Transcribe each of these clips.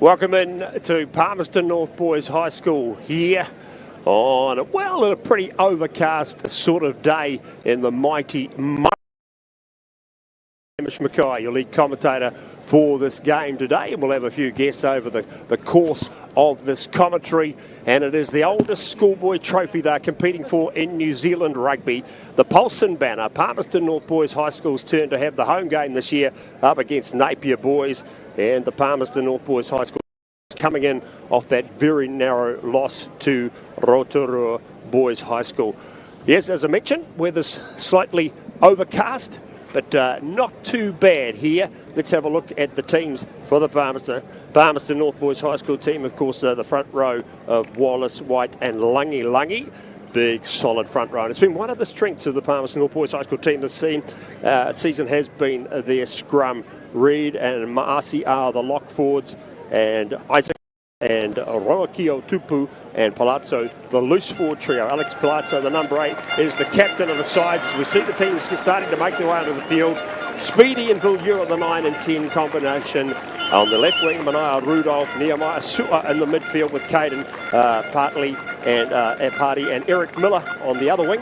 Welcome in to Palmerston North Boys High School here on, a pretty overcast sort of day in the mighty Mackay, your lead commentator for this game today, and we'll have a few guests over the course of this commentary. And it is the oldest schoolboy trophy they're competing for in New Zealand rugby, the Palmerston banner. Palmerston North Boys High School's turn to have the home game this year up against Napier Boys, and the Palmerston North Boys High School coming in off that very narrow loss to Rotorua Boys High School. Yes, as I mentioned, weather's slightly overcast, but not too bad here. Let's have a look at the teams for the Palmerston North Boys High School team. Of course, the front row of Wallace, White and Lungi. Big, solid front row. And it's been one of the strengths of the Palmerston North Boys High School team this season has been their scrum. Reid and MΑORI are the lock forwards, and Isaac and Roakio Tupu and Palazzo, the loose forward trio. Alex Palazzo, the number 8, is the captain of the sides as we see the teams starting to make their way onto the field. Speedy and Villieu, the 9 and 10 combination. On the left wing, Manaia Rudolph, Nehemiah Sua in the midfield with Caden Party and Eric Miller on the other wing.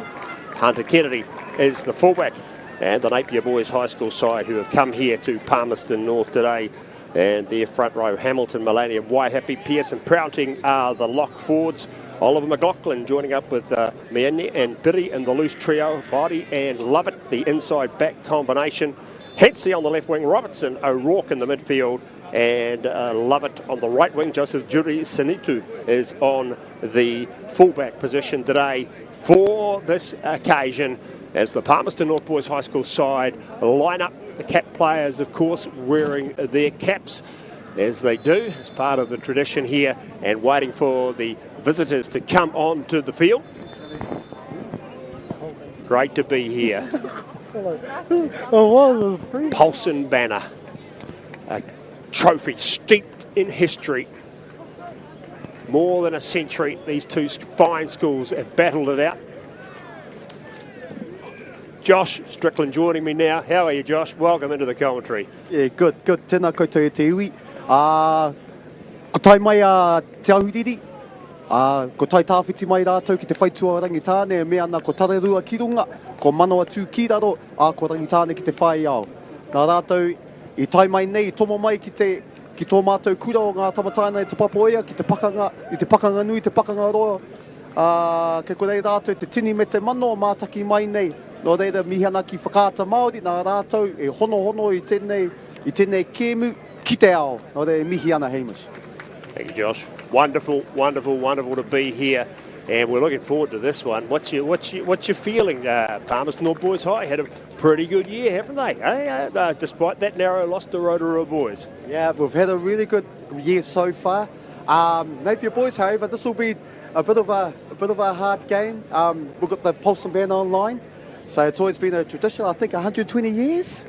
Hunter Kennedy is the fullback, and the Napier Boys High School side who have come here to Palmerston North today. And their front row, Hamilton, Melania, Waihapi, Pearson, Prouting are the lock forwards. Oliver McLaughlin joining up with Miene and Biri in the loose trio. Body and Lovett, the inside back combination. Hetzi on the left wing, Robertson, O'Rourke in the midfield, and Lovett on the right wing. Joseph Juri Sinitu is on the fullback position today for this occasion, as the Palmerston North Boys High School side line up. The cap players, of course, wearing their caps, as they do, as part of the tradition here, and waiting for the visitors to come on to the field. Great to be here. Palmerston banner, a trophy steeped in history. More than a century, these two fine schools have battled it out. Josh Strickland joining me now. How are you, Josh? Welcome into the commentary. Yeah, good. Tēnā koutou e te iwi. Ko tai mai te ahuriri. Ko tai tāwhiti mai rātou ki te whaitua rangitāne, me ana ko tarerua ki runga, ko manoa tū ki raro, ko rangitāne ki te whai ao. Nā rātou, I tai mai nei, tomo mai ki tō mātou kura o ngā tamataina I te papoea, ki te pakanga nui, te pakanga roa. Ke korei rātou, te tini me te mano, mātaki mai nei. No reira mihana ki whakaata Māori, nā rātou e hono I tēnei kēmu ki te ao. No reira mihi ana, Hamish. Thank you, Josh. Wonderful to be here, and we're looking forward to this one. What's your feeling? Palmerston North Boys High had a pretty good year, haven't they? Despite that narrow loss to Rotorua Boys. Yeah, we've had a really good year so far. Napier Boys, however, this will be a bit of a hard game. We've got the Palmerston banner online. So it's always been a tradition, I think 120 years?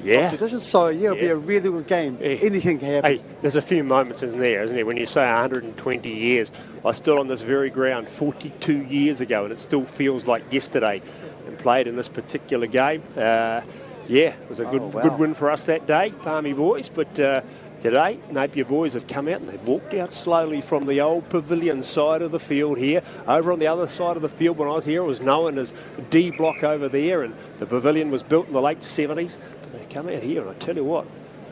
Yeah. Tradition. So yeah, it'll be a really good game. Yeah. Anything can happen. Hey, there's a few moments in there, isn't there? When you say 120 years, I stood on this very ground 42 years ago, and it still feels like yesterday, and played in this particular game. It was a good win for us that day, Palmy Boys, but today, Napier Boys have come out and they've walked out slowly from the old pavilion side of the field here. Over on the other side of the field when I was here, it was known as D Block over there, and the pavilion was built in the late 70s. But they come out here, and I tell you what,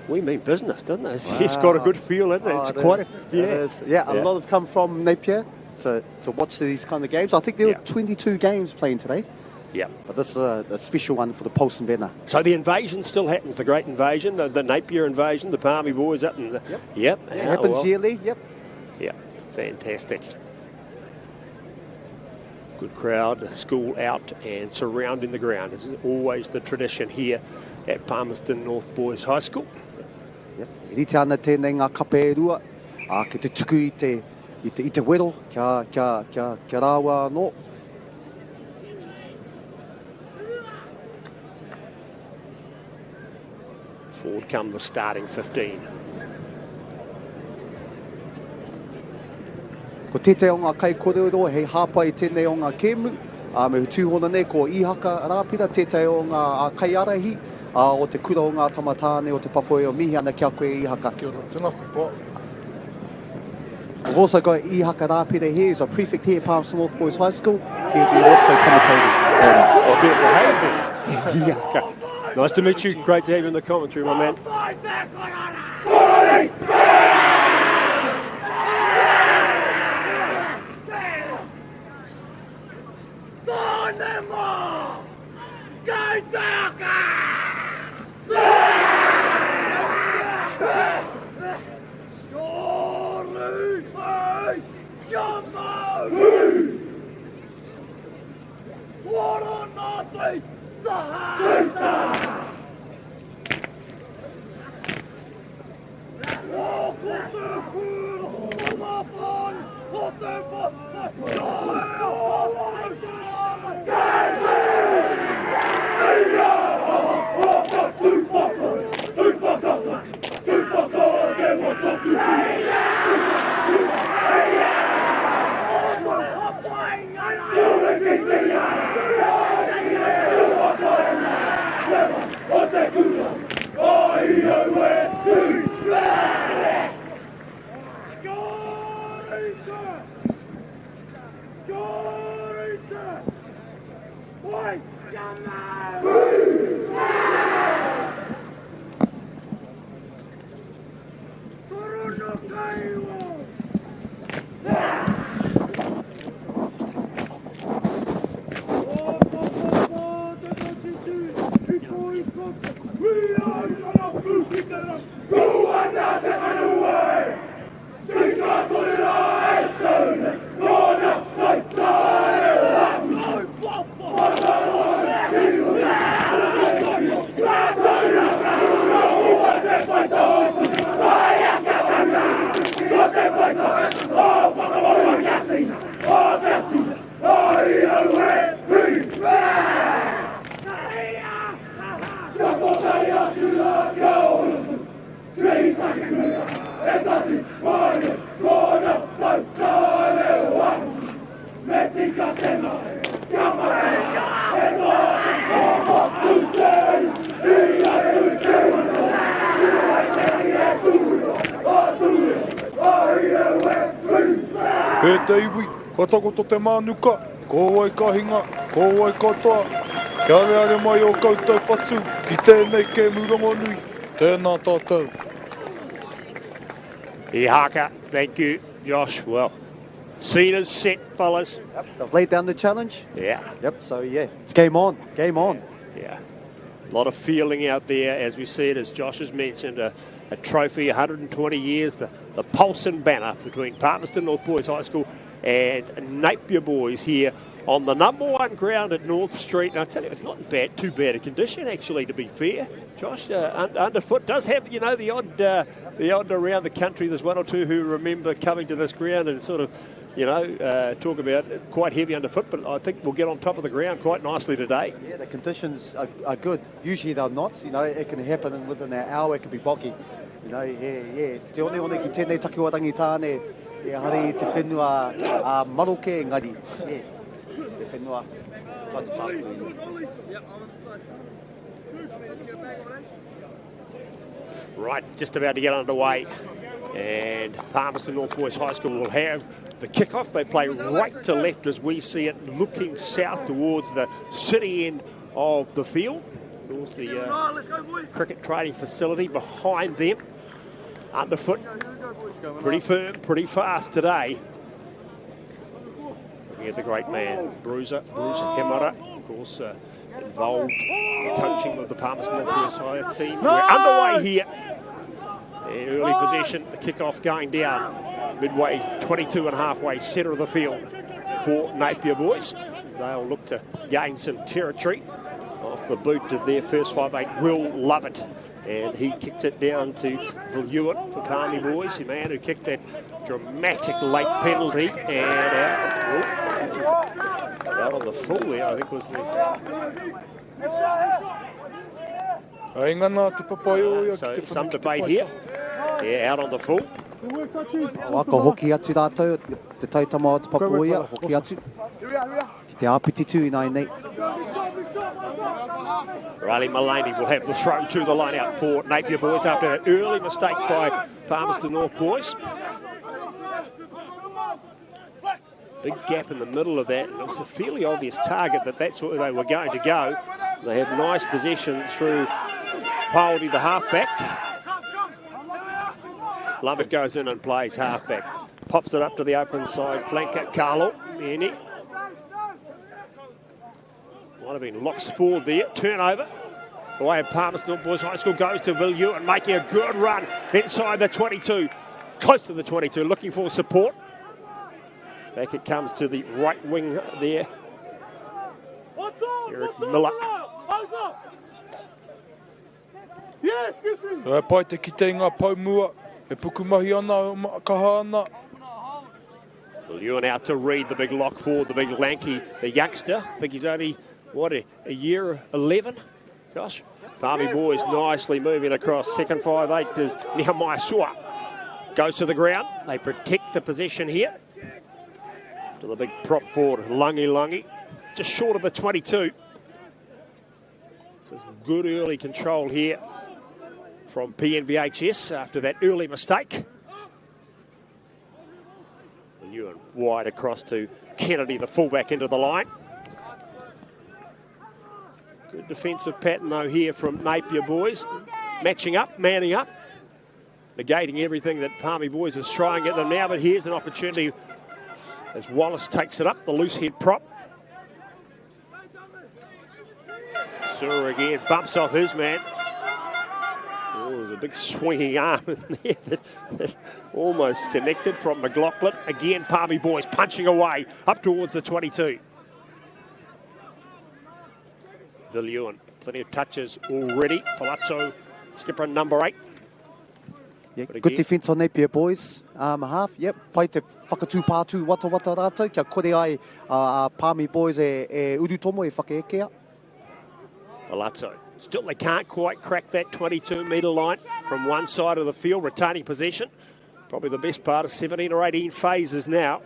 we mean business, doesn't it? Wow. It's got a good feel, isn't it? A lot have come from Napier to watch these kind of games. I think there were 22 games playing today. Yeah, but this is a special one for the Palmerston banner. So the invasion still happens, the great invasion, the Napier invasion, the Palmy Boys up in the... Yep. It happens yearly, Yep, fantastic. Good crowd, the school out and surrounding the ground. This is always the tradition here at Palmerston North Boys High School. Yep, e rite ana tēnei ngā kape e rua, ke te tuku I te wero, kia rāua anō. Forward come the starting 15. Ko tētai o ngā kai kōrero, hei hāpai tēnei o ngā kēmu, me tūhona nei ko ihaka rāpira, tētai o ngā kai arahi, o te kura o ngā tamatāne o te papoe o mihi ana kia koe ihaka. Kia ora, tēnā koupa. We've also got Ihaka Rapire here, who's a prefect here at Palmerston North Boys High School. He'll be also commentating. Yeah. Okay. Nice to meet you. Great to have you in the commentary, my man. E te iwi, katakoto te mānuka, kōwai ka hinga, kōwai katoa. Kia reare mai o koutou whatu, ki tēnei ke murongo nui, tēnā tātou. Ihaka, thank you, Josh. Well, scene is set, fellas. Yep, they've laid down the challenge. Yeah. Yep, so yeah, it's game on, game on. Yeah. A lot of feeling out there, as we see it, as Josh has mentioned, a trophy, 120 years, the Palmerston banner between Palmerston North Boys High School and Napier Boys here on the #1 ground at North Street. And I tell you, it's not too bad a condition, actually, to be fair. Josh, underfoot does have, you know, the odd around the country. There's one or two who remember coming to this ground and sort of, you know, talk about quite heavy underfoot, but I think we'll get on top of the ground quite nicely today. Yeah, the conditions are good. Usually they're not, you know, it can happen within an hour, it can be boggy. You know, yeah. Te one ki tēnei takiwarangi tāne, e hari te whenua maroke ngari. Yeah, te whenua tātu. Right, just about to get underway. And Palmerston North Boys High School will have the kickoff. They play right to left as we see it, looking south towards the city end of the field. Towards the cricket training facility behind them. Underfoot, pretty firm, pretty fast today. Looking at the great man, Bruce Hemara, of course, involved in coaching with the Palmerston North Boys High team. We're underway here. Early possession, the kickoff going down midway, 22 and a half way centre of the field for Napier Boys. They'll look to gain some territory off the boot of their first 5'8", Will Lovett. And he kicked it down to Villuit for Palmy Boys, the man who kicked that dramatic late penalty. And out on the full there, I think was the... So some debate here. Yeah, out on the full. Waka hoki atu rātou, te tautama o te papoia, hoki atu. Ki te āpiti nai nei. Riley Mullaney will have the throw to the line out for Napier Boys after an early mistake by Palmerston North Boys. Big gap in the middle of that. It was a fairly obvious target that that's where they were going to go. They have nice possession through MΑORI, the halfback. Lovett goes in and plays halfback. Pops it up to the open side flanker, Carlo. Might have been locks forward there. Turnover. The way of Palmerston North Boys High School goes to Villieu and making a good run inside the 22. Close to the 22, looking for support. Back it comes to the right wing there. Eric Miller. Pai te kiteinga paumua, e pukumahi ana, kaha ana. Villieu out to Reed, the big lock forward, the big lanky, the youngster. I think he's only, what, a year 11? Josh? Palmy Boys nicely moving across. Second 5'8" is MΑORI. Goes to the ground. They protect the possession here. To the big prop forward, Lungi. Just short of the 22. So good early control here from PNBHS after that early mistake. Ewan wide across to Kennedy, the fullback, into the line. Good defensive pattern though here from Napier Boys. Matching up, manning up. Negating everything that Palmy Boys is throwing at them now, but here's an opportunity as Wallace takes it up, the loose head prop. Sura again bumps off his man. Oh, there's a big swinging arm in there that almost connected from McLaughlin. Again, Palmy Boys punching away up towards the 22. Villieu, plenty of touches already. Palazzo, skipper number 8. Yeah, good defence on Napier Boys. Half, yep. Pai te whakatūpātū wata rātou. Kia kore ai Palmy Boys e urutomo e whakeekea. Palazzo. Still, they can't quite crack that 22-metre line from one side of the field, retaining possession. Probably the best part of 17 or 18 phases now.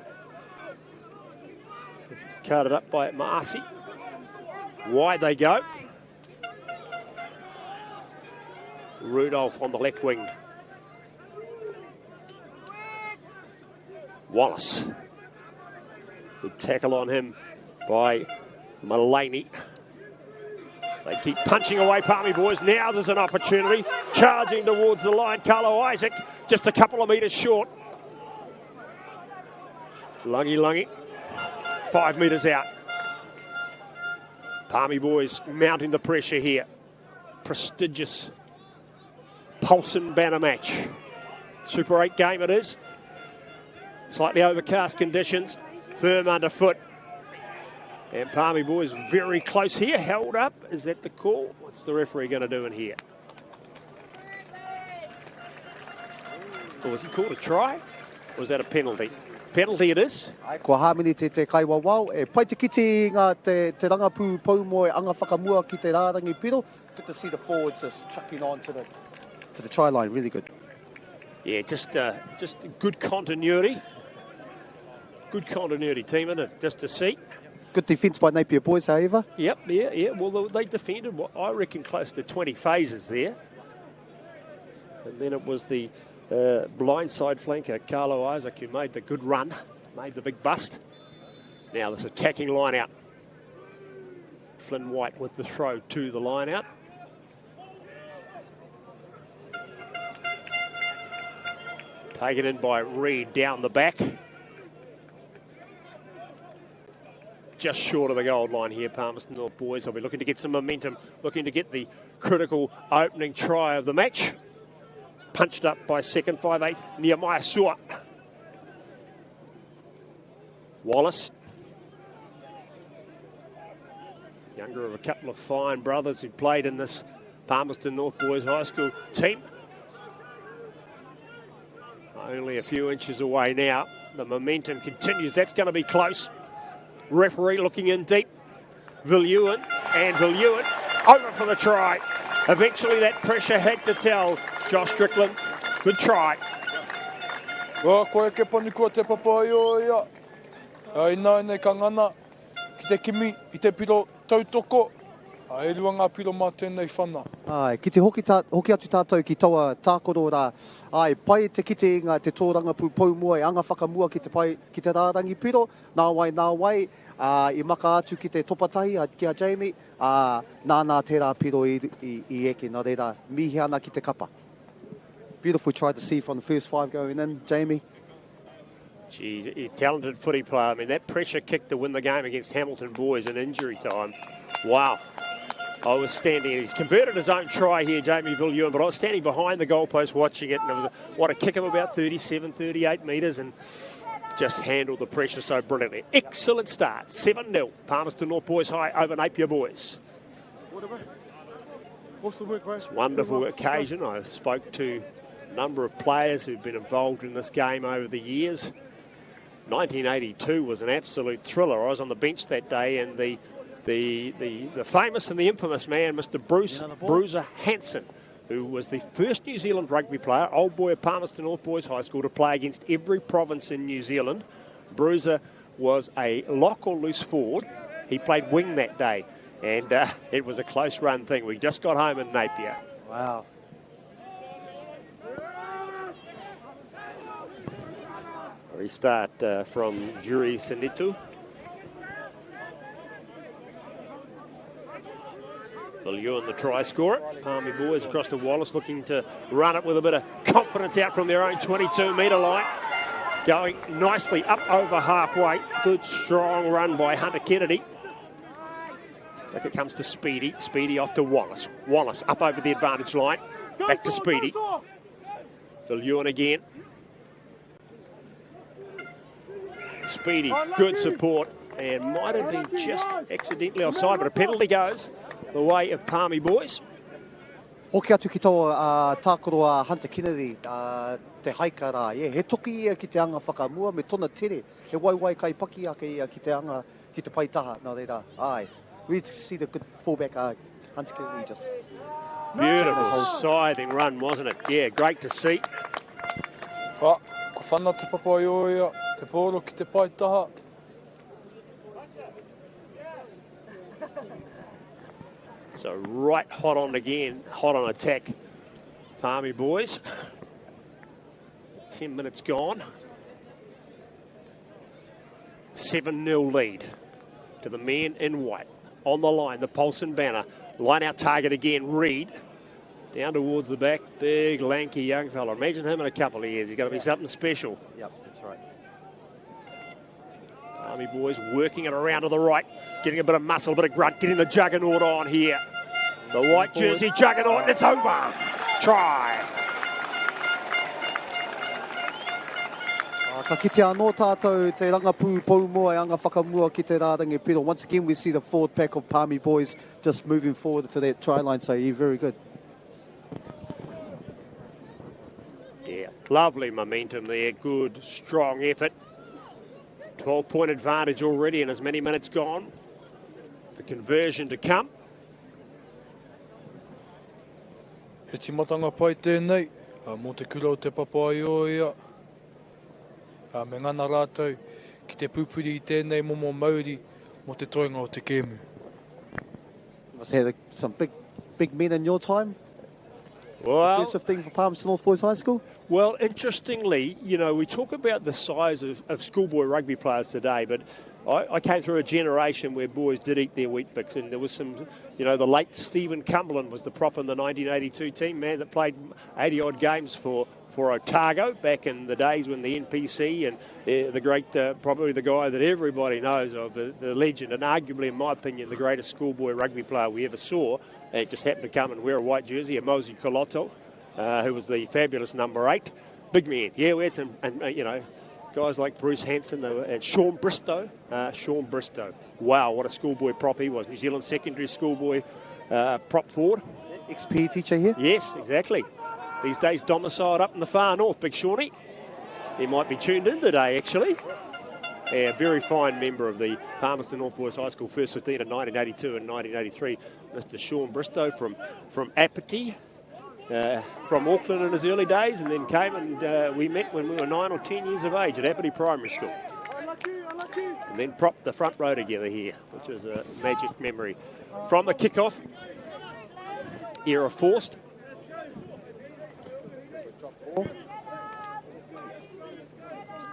This is carted up by Marcy. Wide they go. Rudolph on the left wing. Wallace. Good tackle on him by Mullaney. They keep punching away, Palmy Boys. Now there's an opportunity. Charging towards the line, Carlo Isaac. Just a couple of metres short. Lungi. 5 metres out. Palmy Boys mounting the pressure here. Prestigious Paulson banner match. Super 8 game it is. Slightly overcast conditions. Firm underfoot. And Palmy Boys very close here. Held up. Is that the call? What's the referee going to do in here? Or was he called a try? Or was that a penalty? Penalty it is. Ai, kua hamini te kaiwa wau. E pai te kiti ngā te rangapū pau mo e anga whakamua ki te rārangi piro. Good to see the forwards just chucking on to the try line. Really good. Yeah, just good continuity. Good continuity, team, isn't it? Just to see. Good defence by Napier Boys, however. Yep, yeah. Well, they defended, what I reckon, close to 20 phases there. And then it was the blindside flanker, Carlo Isaac, who made the good run, made the big bust. Now this attacking line out. Flynn White with the throw to the line out. Taken in by Reed down the back. Just short of the goal line here, Palmerston North Boys will be looking to get some momentum, looking to get the critical opening try of the match. Punched up by second 5'8", MΑORI. Wallace. Younger of a couple of fine brothers who played in this Palmerston North Boys High School team. Only a few inches away now. The momentum continues. That's going to be close. Referee looking in deep. Villieu over for the try. Eventually that pressure had to tell. Josh Strickland, good try. Koe ke panikua te papa ia. Ai nai ka ngana ki te kimi i te piro tautoko. E rua ngā piro mā tēnei whana. Ai, ki te hoki atu tātou ki taua tākoro rā. Ai, pai te kite i ngā te tōranga paumua i anga whakamua ki te rārangi piro. Nā wai, i maka atu ki te topatahi ki a Jamie. Nā tērā piro i eke, nā reira, mihi ana ki te kapa. Beautiful try to see from the first 5 going in, Jamie. Geez, a talented footy player. I mean, that pressure kick to win the game against Hamilton Boys in injury time. Wow. I was standing, he's converted his own try here, Jamie Viljoen, but I was standing behind the goalpost watching it, and it was a kick of about 37, 38 metres, and just handled the pressure so brilliantly. Excellent start, 7-0, Palmerston North Boys High over Napier Boys. What's the work, It's a wonderful occasion. I spoke to a number of players who've been involved in this game over the years. 1982 was an absolute thriller. I was on the bench that day, and the famous and the infamous man, Mr. Bruiser Hansen, who was the first New Zealand rugby player, old boy of Palmerston North Boys High School, to play against every province in New Zealand. Bruiser was a lock or loose forward. He played wing that day, and it was a close run thing. We just got home in Napier. Wow. Restart from Juri Sinitu. Viljoen, the try scorer. Palmy Boys across to Wallace, looking to run it with a bit of confidence out from their own 22-metre line. Going nicely up over halfway. Good, strong run by Hunter Kennedy. Back it comes to Speedy. Speedy off to Wallace. Wallace up over the advantage line. Back to Speedy. Viljoen again. Speedy, good support, and might have been just accidentally offside, but a penalty goes the way of Palmy Boys. Hoki atu ki taua tākoro a Hunter Kennedy, te haika rā. He toki ia ki te anga whakamua, me tona tere. He waiwai kai paki ake ia ki te anga, ki te paitaha, nā reira. Ai, we see the good fullback Hunter Kennedy just... Beautiful siding run, wasn't it? Yeah, great to see. Ko whana te papai o ia, te pōro ki te paitaha. So right hot on again, hot on attack, Palmy Boys. 10 minutes gone. 7-0 lead to the men in white. On the line, the Paulson banner. Line out target again, Reed. Down towards the back, big, lanky young fella. Imagine him in a couple of years. He's going to be something special. Yep, that's right. Palmy Boys working it around to the right, getting a bit of muscle, a bit of grunt, getting the juggernaut on here. The white jersey juggernaut, and it's over. Try. Ka kite anō tātou te rangapū paumua e anga whakamua ki te rārangi piro. Once again, we see the forward pack of Palmy Boys just moving forward to that try line, so you're very good. Yeah, lovely momentum there, good, strong effort. 12-point advantage already and as many minutes gone. The conversion to come. He timatanga pai tēnei, mō te kura o te papai o ia. Me ngana rātou, ki te pupuri I tēnei momo MΑORI, mō te toinga o te kēmu. You must have some big men in your time. Well, Impressive thing for Palmerston North Boys High School. Well, interestingly, you know, we talk about the size of schoolboy rugby players today, but I came through a generation where boys did eat their wheat bix, and there was some, you know, the late Stephen Cumberland was the prop in the 1982 team, man that played 80-odd games for Otago back in the days when the NPC and the great, probably the guy that everybody knows of, the legend, and arguably, in my opinion, the greatest schoolboy rugby player we ever saw. It just happened to come and wear a white jersey, a Mosi Colotto, who was the fabulous number 8. Big man. Yeah, we had some, you know, guys like Bruce Hanson and Sean Bristow. Sean Bristow. Wow, what a schoolboy prop he was. New Zealand secondary schoolboy prop forward. Ex-PE teacher here? Yes, exactly. These days domiciled up in the far north, Big Shawnee. He might be tuned in today, actually. A very fine member of the Palmerston North Boys High School first 15 in 1982 and 1983. Mr. Sean Bristow from Apathy, from Auckland in his early days, and then came and we met when we were 9 or 10 years of age at Apathy Primary School. And then propped the front row together here, which was a magic memory. from the kickoff. Error forced.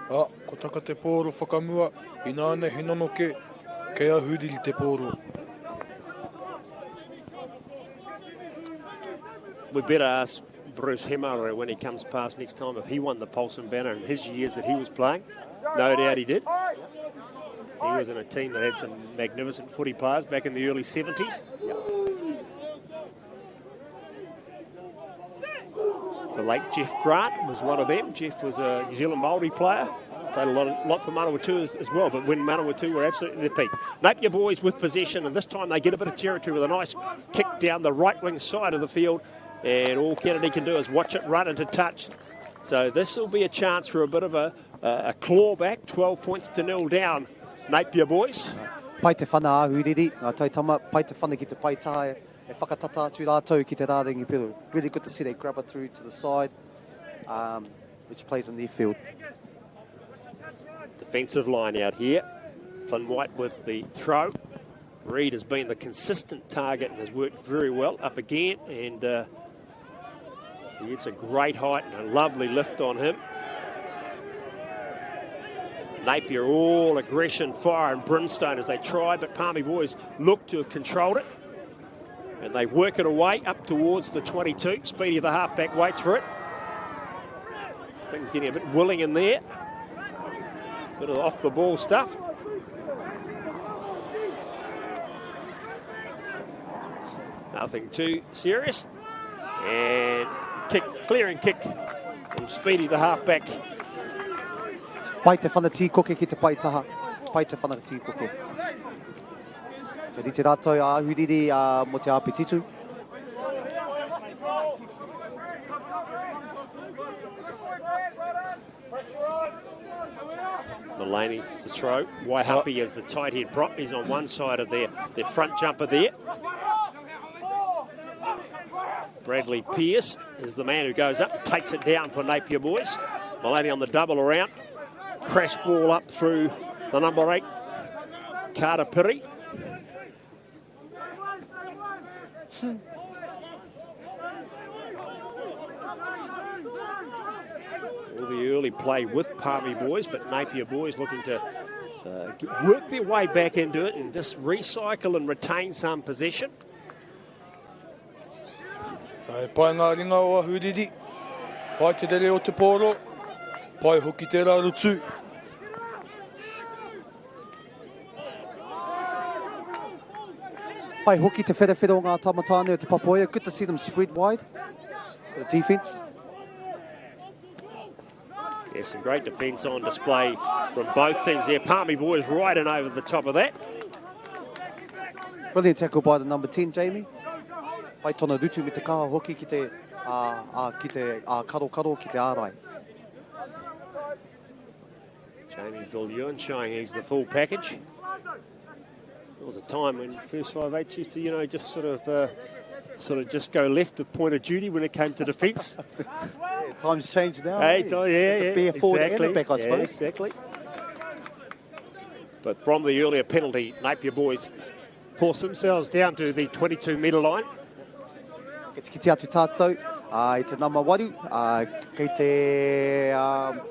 Ko taka te pōro whakamua, I nāne hinono ke ahuriri te pōro. We better ask Bruce Hemaro when he comes past next time if he won the Palmerston banner in his years that he was playing. No doubt he did. He was in a team that had some magnificent footy players back in the early 70s. The late Jeff Grant was one of them. Jeff was a New Zealand MāORI player. Played a lot for Manawatu as well, but when Manawatu were absolutely at their peak. Napier boys with possession, and this time they get a bit of territory with a nice kick down the right wing side of the field. And all Kennedy can do is watch it run into touch. So this will be a chance for a bit of a clawback. 12 points to 0 down, Napier boys. Pai te whana ahuriri, ngā taitama, pai te whana ki te paitaha, e whakatata atu rātou ki te rārengi peru. Really good to see they grab it through to the side, which plays in their field. Defensive line out here. Flynn White with the throw. Reid has been the consistent target and has worked very well. Up again, and he gets a great height and a lovely lift on him. Napier all aggression, fire and brimstone as they try, but Palmy boys look to have controlled it. And they work it away up towards the 22. Speedy, the halfback, waits for it. Things getting a bit willing in there. Bit of off the ball stuff. Nothing too serious. And kick, clearing kick from Speedy, the halfback. Pai te whana tīkoke ki te paitaha. Pai te whana tīkoke. Ka rite rātou ahuriri mo te apetitu. Mulaney to throw. Waihapi as the tight head prop. He's on one side of their front jumper there. Bradley Pearce is the man who goes up, takes it down for Napier boys. Mulaney on the double around. Crash ball up through the number 8, Carter Piri. All the early play with Palmy boys, but Napier boys looking to work their way back into it and just recycle and retain some possession. Pai ngā ringa o ahuriri, pai te rere o te pōro, pai hoki te rarutu. Pai hoki te wherewhere o ngā tamatāne o te papoia. Good to see them spread wide for the defence. Yeah, some great defence on display from both teams there. Palmy boys right in over the top of that. Brilliant tackle by the number 10, Jamie. Pai tona rutu me te kaha hoki ki te karo ki te ārai. Jamie Villian showing he's the full package. There was a time when first 5'8" used to, just sort of just go left of point of duty when it came to defence. Yeah, times changed now. Hey, yeah, be a forward and a back, I suppose. Exactly. But from the earlier penalty, Napier boys force themselves down to the 22-metre line. Ki te atu tātou, I te nama waru, kei te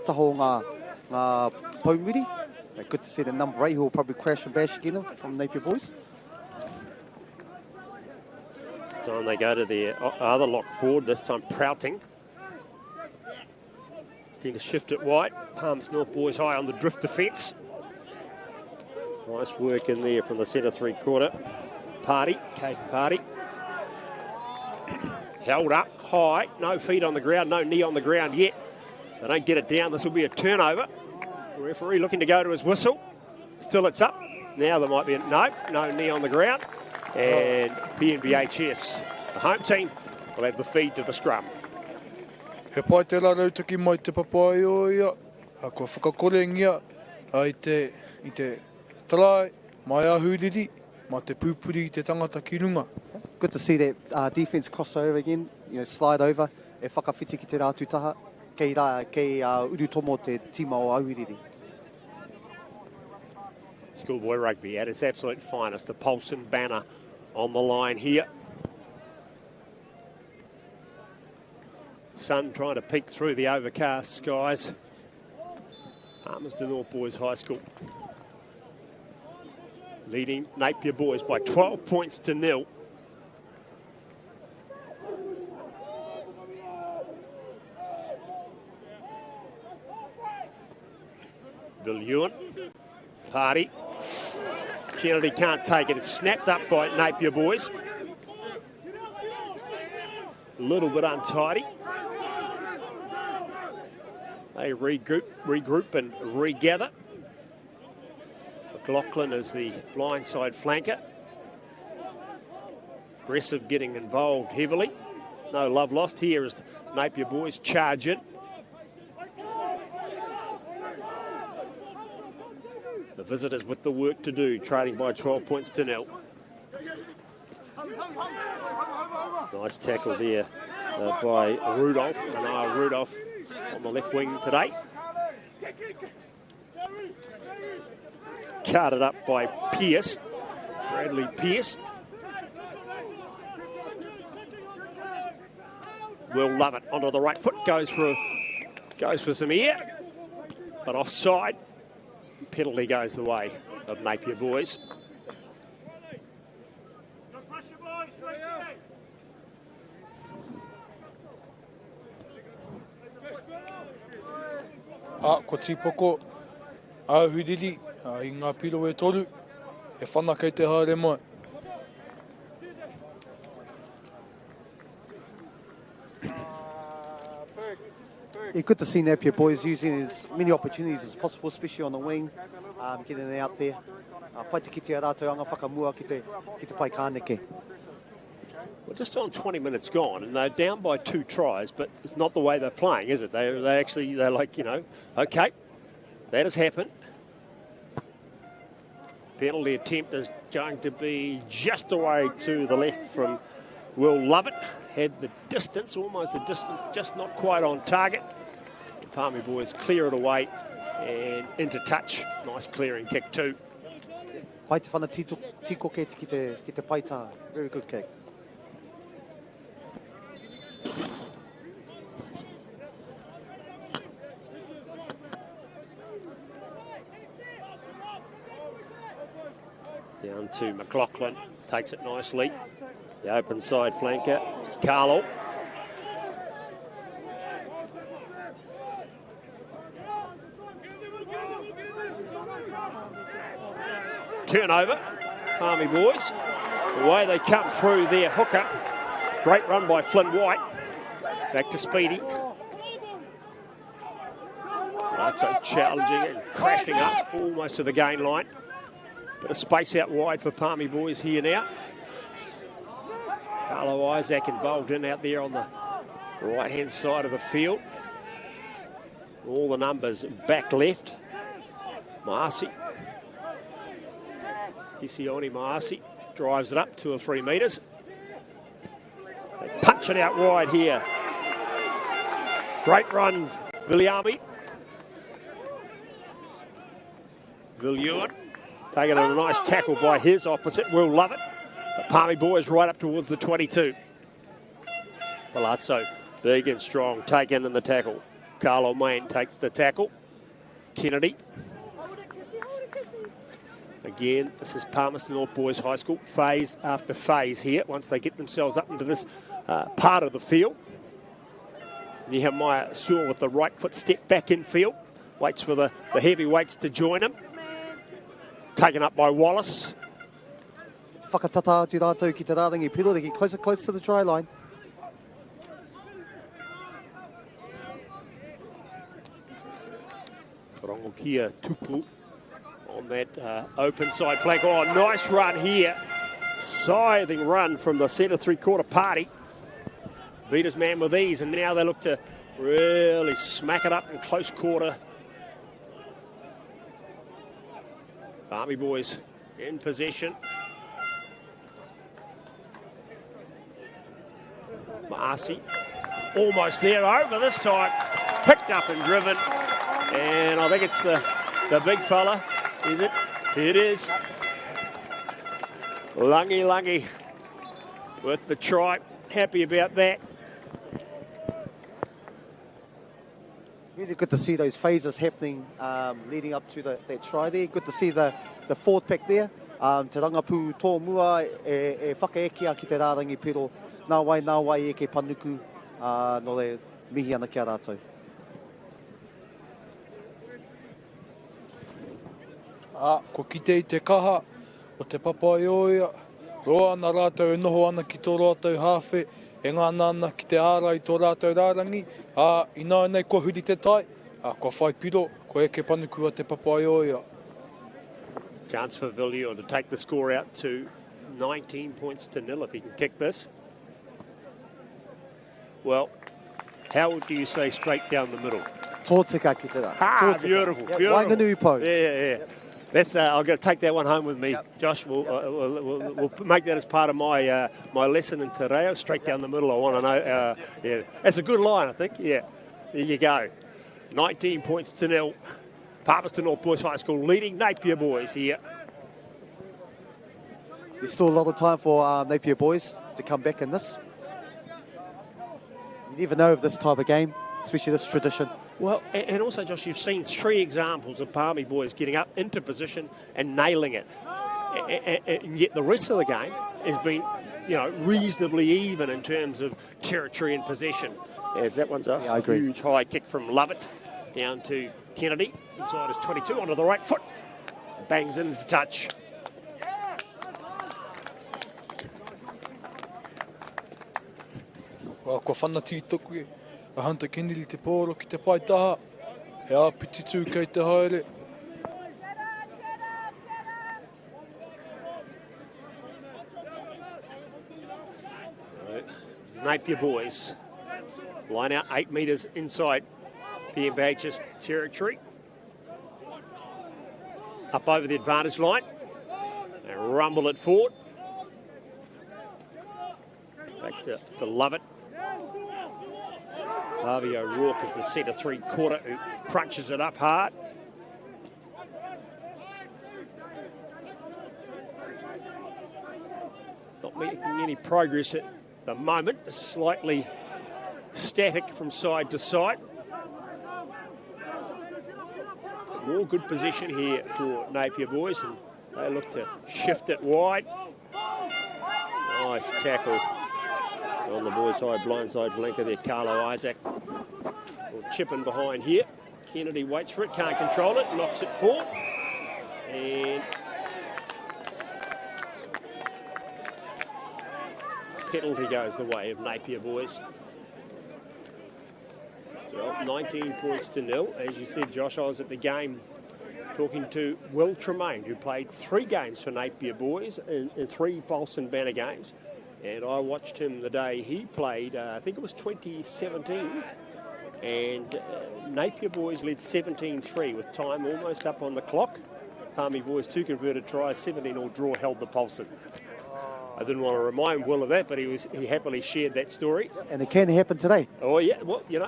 taho ngā paumiri. Good to see the number 8 who will probably crash and bash again from Napier boys. This time they go to the other lock forward, this time Prouting. Going to shift it wide. Palmerston North Boys High on the drift defence. Nice work in there from the centre three-quarter. Caden Party. Held up high, no feet on the ground, no knee on the ground yet. If they don't get it down, this will be a turnover. The referee looking to go to his whistle. Still it's up. Now there might be no knee on the ground. And BNBHS, the home team, will have the feed to the scrum. He pai te rarautaki mai te papai o ia, a kua whakakorengia i te tarai, mai ahuriri, ma te pūpuri i te tangata ki runga. Good to see that defence cross over again, slide over, e whakawhiti ki te rātu taha, kei uru tomo te tima o ahuriri. Schoolboy rugby at its absolute finest, the Palmerston banner on the line here. Sun trying to peek through the overcast skies. Palmerston North Boys High School leading Napier Boys by 12 points to 0. Viljoen, Party. Kennedy can't take it. It's snapped up by Napier Boys. A little bit untidy. They regroup and regather. McLaughlin is the blindside flanker. Aggressive, getting involved heavily. No love lost here as Napier Boys charge in. The visitors with the work to do, trailing by 12 points to 0. Nice tackle there by Rudolph. Rudolph on the left wing today. Carted up by Pearce, Bradley Pearce. Will love it onto the right foot, goes for some air, but offside. Penalty goes the way of Napier Boys. Ko tipoko huriri I ngā piro e toru e whanakei te haere mai. Yeah, good to see Napier Boys using as many opportunities as possible, especially on the wing, getting it out there. Pai te kiti a rātou anga whakamua ki te pai kāneke. Well, just on 20 minutes gone, and they're down by 2 tries, but it's not the way they're playing, is it? They're like, you know, okay, that has happened. Penalty attempt is going to be just away to the left from Will Lovett. Had the distance, almost the distance, just not quite on target. The Palmy Boys clear it away and into touch. Nice clearing kick too. Pai te whana tiko ki te paita. Very good kick. Down to McLaughlin, takes it nicely. The open side flanker, Carlo. Turnover, Palmy Boys. The way they come through their hooker. Great run by Flynn White. Back to Speedy. Right, so challenging and crashing up almost to the gain line. Bit of space out wide for Palmy Boys here now. Carlo Isaac involved in out there on the right-hand side of the field. All the numbers back left. Marcy. Kisioni Marcy drives it up 2 or 3 metres. They punch it out wide here. Great run, Viliami. Viljoen. Taking a nice tackle by his opposite, Will Lovett. The Palmy Boys right up towards the 22. Palazzo, big and strong, taken in the tackle. Carlo Main takes the tackle. Kennedy. Again, this is Palmerston North Boys High School, phase after phase here, once they get themselves up into this part of the field. Nehemiah Sewell with the right foot step back in field. Waits for the heavyweights to join him. Taken up by Wallace. Whakatata atu rātou ki te rārangi piro, they get closer to the try line. Rongokia Tupu on that open side flank. Oh, nice run here. Scything run from the centre three-quarter party. Beat his man with ease, and now they look to really smack it up in close quarter. Palmy Boys in possession. Marcy almost there, over this time. Picked up and driven. And I think it's the big fella, is it? It is. Lungy with the try. Happy about that. Really good to see those phases happening leading up to that try there. Good to see the forward pack there. Te rangapu tō mua e whakaekia ki te rārangi pero nā wai e ke panuku no le mihi ana kia rātou. Ko kite I te kaha o te papa I oia, roa ana rātou e noho ana ki tō rātou hawhe, e ngāna ana ki te āra I tō rātou rārangi, ina nei ko huri te tai, ko whai piro, ko e ke panuku a te papa I oia. Chance for Villiers to take the score out to 19 points to 0 if he can kick this. Well, how do you say straight down the middle? Tōtika ki te rā. Beautiful, Yep, beautiful. Wainganui po. Yeah. That's, I'm going to take that one home with me. Yep. Josh, we'll make that as part of my my lesson in Te Reo. Straight down the middle, I want to know. Yeah, that's a good line, I think. Yeah, there you go. 19 points to 0. Palmerston North Boys High School leading Napier Boys here. There's still a lot of time for Napier Boys to come back in this. You never know of this type of game, especially this tradition. Well, and also, Josh, you've seen 3 examples of Palmy boys getting up into position and nailing it. And yet the rest of the game has been, reasonably even in terms of territory and possession. As that one's a huge high kick from Lovett down to Kennedy. Inside his 22 onto the right foot. Bangs into touch. Ko whanati tuku e, a Hunter Kennedy te pōro ki te paitaha, he āpiti tū kei te haere. Napier Boys line out 8 metres inside PMBH's territory. Up over the advantage line. They rumble it forward. Back to Lovett. Harvey O'Rourke is the centre 3/4 who crunches it up hard. Not making any progress at the moment. Slightly static from side to side. More good position here for Napier Boys, and they look to shift it wide. Nice tackle on the boys' side, blindside flanker there, Carlo Isaac. Chipping behind here. Kennedy waits for it, can't control it, knocks it forward. And penalty goes the way of Napier Boys. Well, 19 points to 0. As you said, Josh, I was at the game talking to Will Tremaine, who played 3 games for Napier Boys in 3 Palmerston Banner games. And I watched him the day he played, I think it was 2017. And Napier Boys led 17-3 with time almost up on the clock. Palmy Boys 2 converted tries, 17-all draw held the Palmerston. I didn't want to remind Will of that, but he happily shared that story. And it can happen today. Oh, yeah. Well, you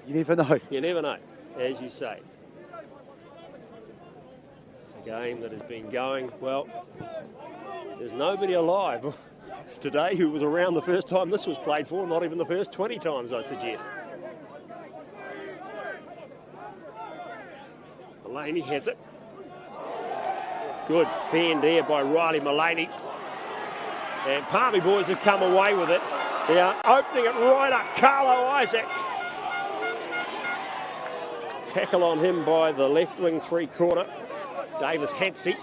never know. You never know, as you say. A game that has been going, well, there's nobody alive today who was around the first time this was played for, not even the first 20 times, I suggest. Mullaney has it. Good fend there by Riley Mullaney. And Palmy Boys have come away with it. They are opening it right up. Carlo Isaac. Tackle on him by the left wing 3/4. Davis Hansey.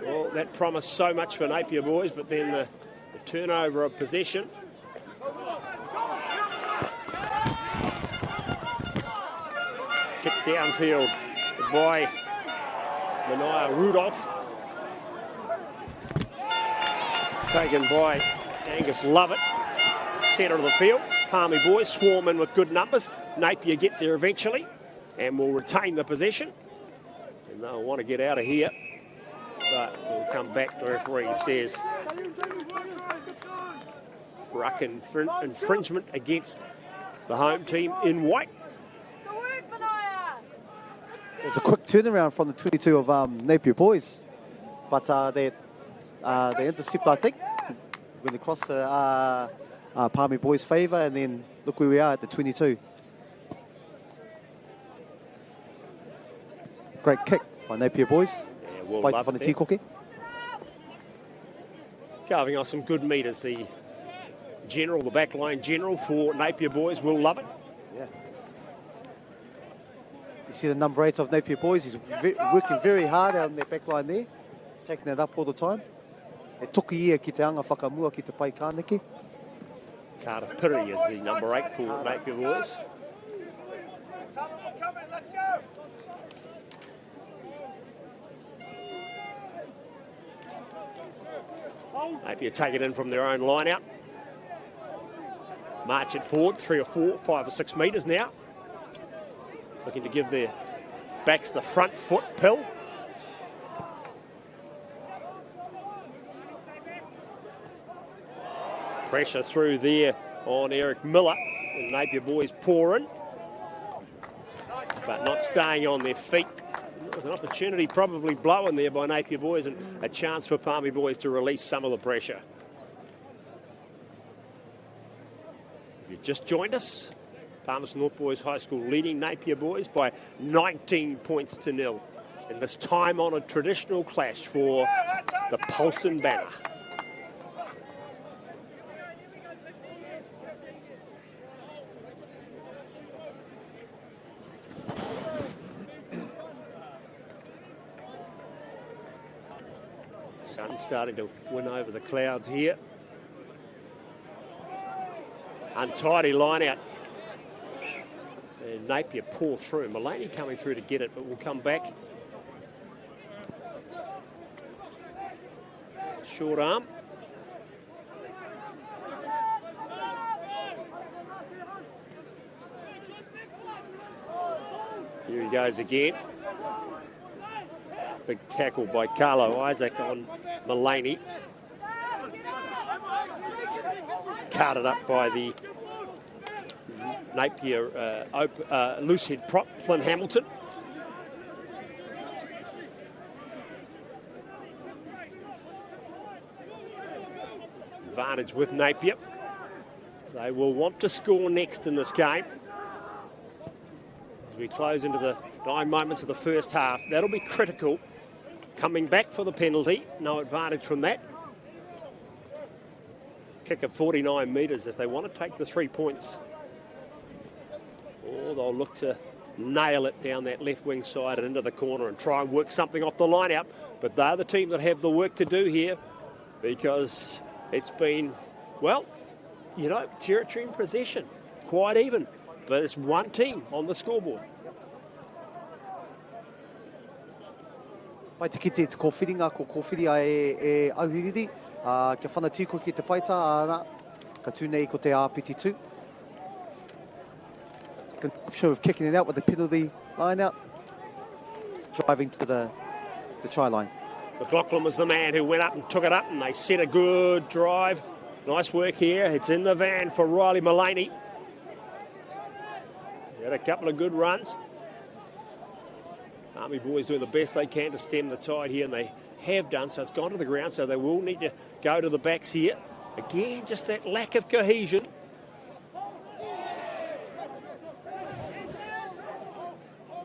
Well, that promised so much for Napier Boys, but then the turnover of possession. Kick downfield by Mania Rudolph. Taken by Angus Lovett, centre of the field. Palmy Boys swarm in with good numbers. Napier get there eventually and will retain the possession. And they'll want to get out of here, but we'll come back. The referee says ruck infringement against the home team in white. It was a quick turnaround from the 22 of Napier Boys, but they're the intercept, I think. Went across Palmy boys' favour, and then look where we are at the 22. Great kick by Napier boys. Yeah, well By loved the there. Tikoke. Carving off some good metres. The general, the backline general for Napier boys will love it. Yeah. You see the number 8 of Napier boys. He's working very hard out in their backline there, taking it up all the time. E toki ia ki te anga whakamua ki te pai kāneke. Carter Piri is the number 8 for Napier boys. Napier take it in from their own line out. March it forward 3 or 4, 5 or 6 metres now. Looking to give their backs the front foot pill. Pressure through there on Eric Miller. And Napier boys pour in, but not staying on their feet. There was an opportunity probably blown there by Napier boys and a chance for Palmy boys to release some of the pressure. If you've just joined us, Palmerston North Boys High School leading Napier boys by 19 points to 0 in this time-honoured traditional clash for the Paulson banner. Sun's starting to win over the clouds here. Untidy line out. And Napier pour through. Mullaney coming through to get it, but will come back. Short arm. Here he goes again. Big tackle by Carlo Isaac on Mullaney. Carted up by the Napier loose head prop, Flynn Hamilton. Advantage with Napier. They will want to score next in this game. As we close into the 9 moments of the first half, that'll be critical. Coming back for the penalty, no advantage from that. Kick of 49 metres if they want to take the 3 points. Or they'll look to nail it down that left wing side and into the corner and try and work something off the line out. But they're the team that have the work to do here because it's been, well, you know, territory and possession, quite even. But it's one team on the scoreboard. Pai te kite te kōwhiringa ko kōwhiria e auhiriri. Kia whanatiko ki te paita, ana, ka tūnei ko te āpiti tū. Good option of kicking it out with the penalty line out. Driving to the try line. McLaughlin was the man who went up and took it up, and they set a good drive. Nice work here. It's in the van for Riley Mullaney. He had a couple of good runs. Army boys doing the best they can to stem the tide here, and they have done, so it's gone to the ground, so they will need to go to the backs here. Again, just that lack of cohesion.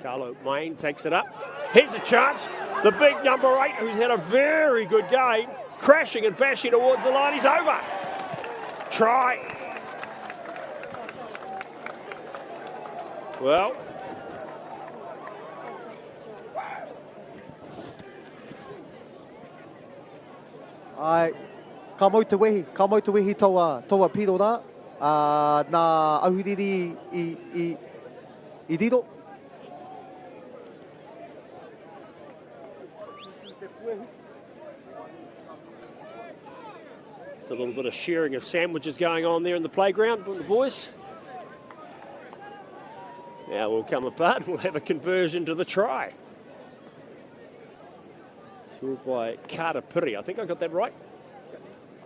Carlo Main takes it up. Here's a chance. The big number 8, who's had a very good game, crashing and bashing towards the line. He's over. Try. Well, Ai, ka mau te wehi taua piro nā, nā auhiriri i riro. it's a little bit of sharing of sandwiches going on there in the playground with the boys. Now we'll come apart, we'll have a conversion to the try. Scored by Carter Piri. I think I got that right.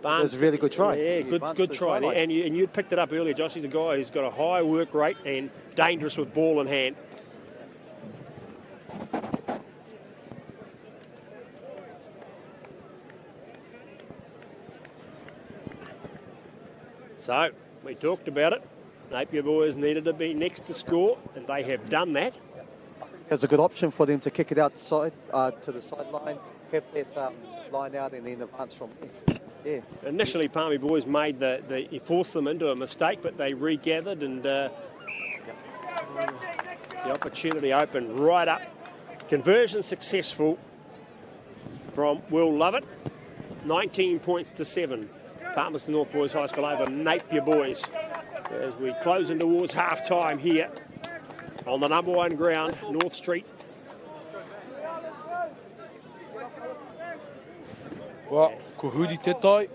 That was a really good try. Yeah, good try there. And you picked it up earlier, Josh. He's a guy who's got a high work rate and dangerous with ball in hand. So, we talked about it. Napier Boys needed to be next to score, and they have done that. It was a good option for them to kick it outside to the sideline, have that line out and then advance from there. Yeah. Initially, Palmy Boys made it forced them into a mistake, but they regathered and the opportunity opened right up. Conversion successful from Will Lovett. 19 points to 7. Palmerston North Boys High School over Napier Boys as we close in towards half-time here on the number 1 ground, North Street. Wa, ko huri te tai.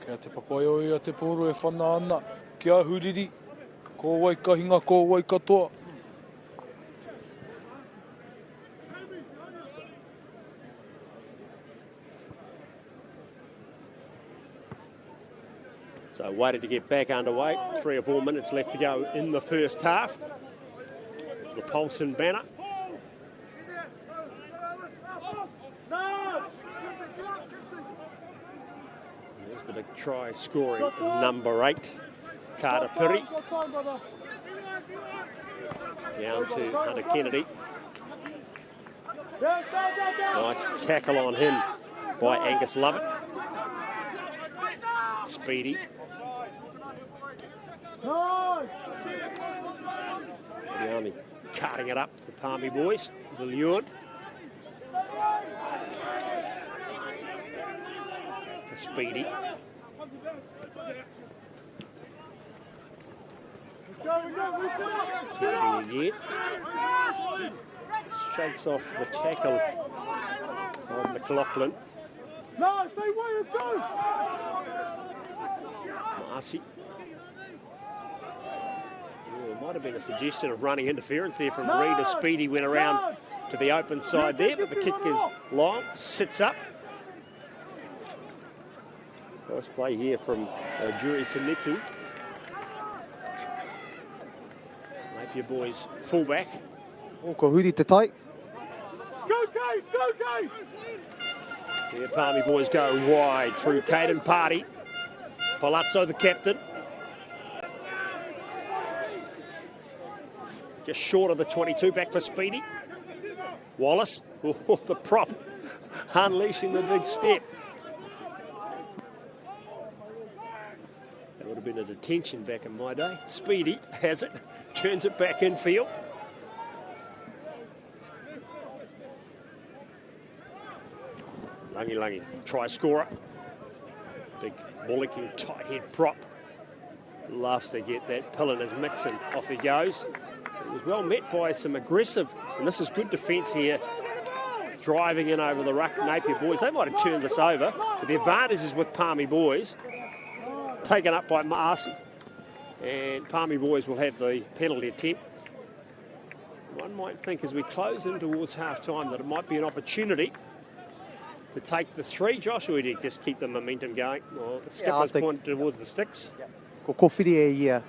Kia te papaio ia te poro e whana ana. Kia huriri. Ko wai ka hinga, ko wai katoa. So waited to get back underway. 3 or 4 minutes left to go in the first half. The Palmerston banner. There's the big try scoring number 8, Carter Piri. Down to Hunter Kennedy. Nice tackle on him by Angus Lovett. Speedy. The Army carting it up for Palmy Boys. The Lured. For Speedy. Kennedy again. Shakes off the tackle of McLaughlin. No, say where it goes. Marcy. It might have been a suggestion of running interference there from Reed as Speedy went around to the open side there, but the kick is long, sits up. Nice play here from Juri Siniku. Napier Boys fullback. O ko huri te tai. Go, Case! Go, Case! The Palmy Boys go wide through Caden Party. Palazzo, the captain. Just short of the 22, back for Speedy. Wallace, oh, the prop, unleashing the big step. That would have been a detention back in my day. Speedy has it, turns it back in field. Langi, try scorer. Big bollocking tight head prop. Loves to get that pill in his mix and off he goes. It was well met by some aggressive, and this is good defence here, driving in over the ruck Napier Boys. They might have turned this over, but the advantage is with Palmy Boys. Taken up by Marcy, and Palmy Boys will have the penalty attempt. One might think as we close in towards half-time that it might be an opportunity to take the 3. Josh, or did just keep the momentum going? Well, the skipper's point towards the sticks. Ko kowhiri e ia,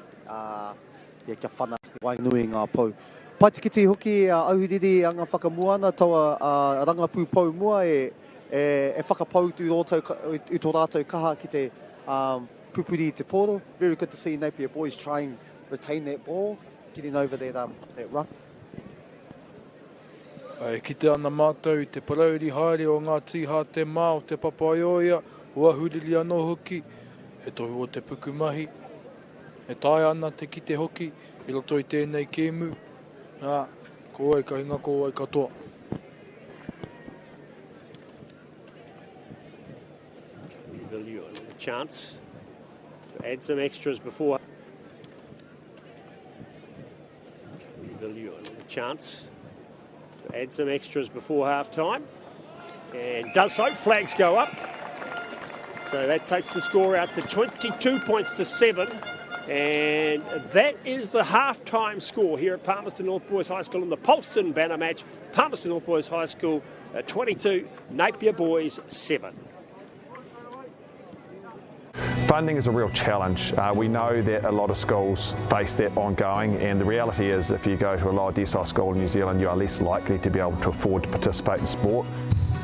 kia whana wai nui ngā pau. Pai te kiti hoki auhiriri anga whakamuana taua rangapū pau mua e whakapau tu i tō rātou kaha ki te pupuri te poro. Very good to see Napier Boys try and retain that ball, getting over that ruck. Ki te ana mātou te parauri haere o ngā tīha te mā o te papaioia, ua huriri anō hoki, e tohu o te pukumahi, e tae ana te kite hoki, i roto i tēnei kēmu, ko ai ka hinga, ko ai katoa. A chance to add some extras before. A chance to add some extras before half-time, and does so. Flags go up. So that takes the score out to 22 points to 7. And that is the half-time score here at Palmerston North Boys High School in the Palmerston banner match. Palmerston North Boys High School 22, Napier Boys 7. Funding is a real challenge. We know that a lot of schools face that ongoing, and the reality is if you go to a lower decile school in New Zealand, you are less likely to be able to afford to participate in sport.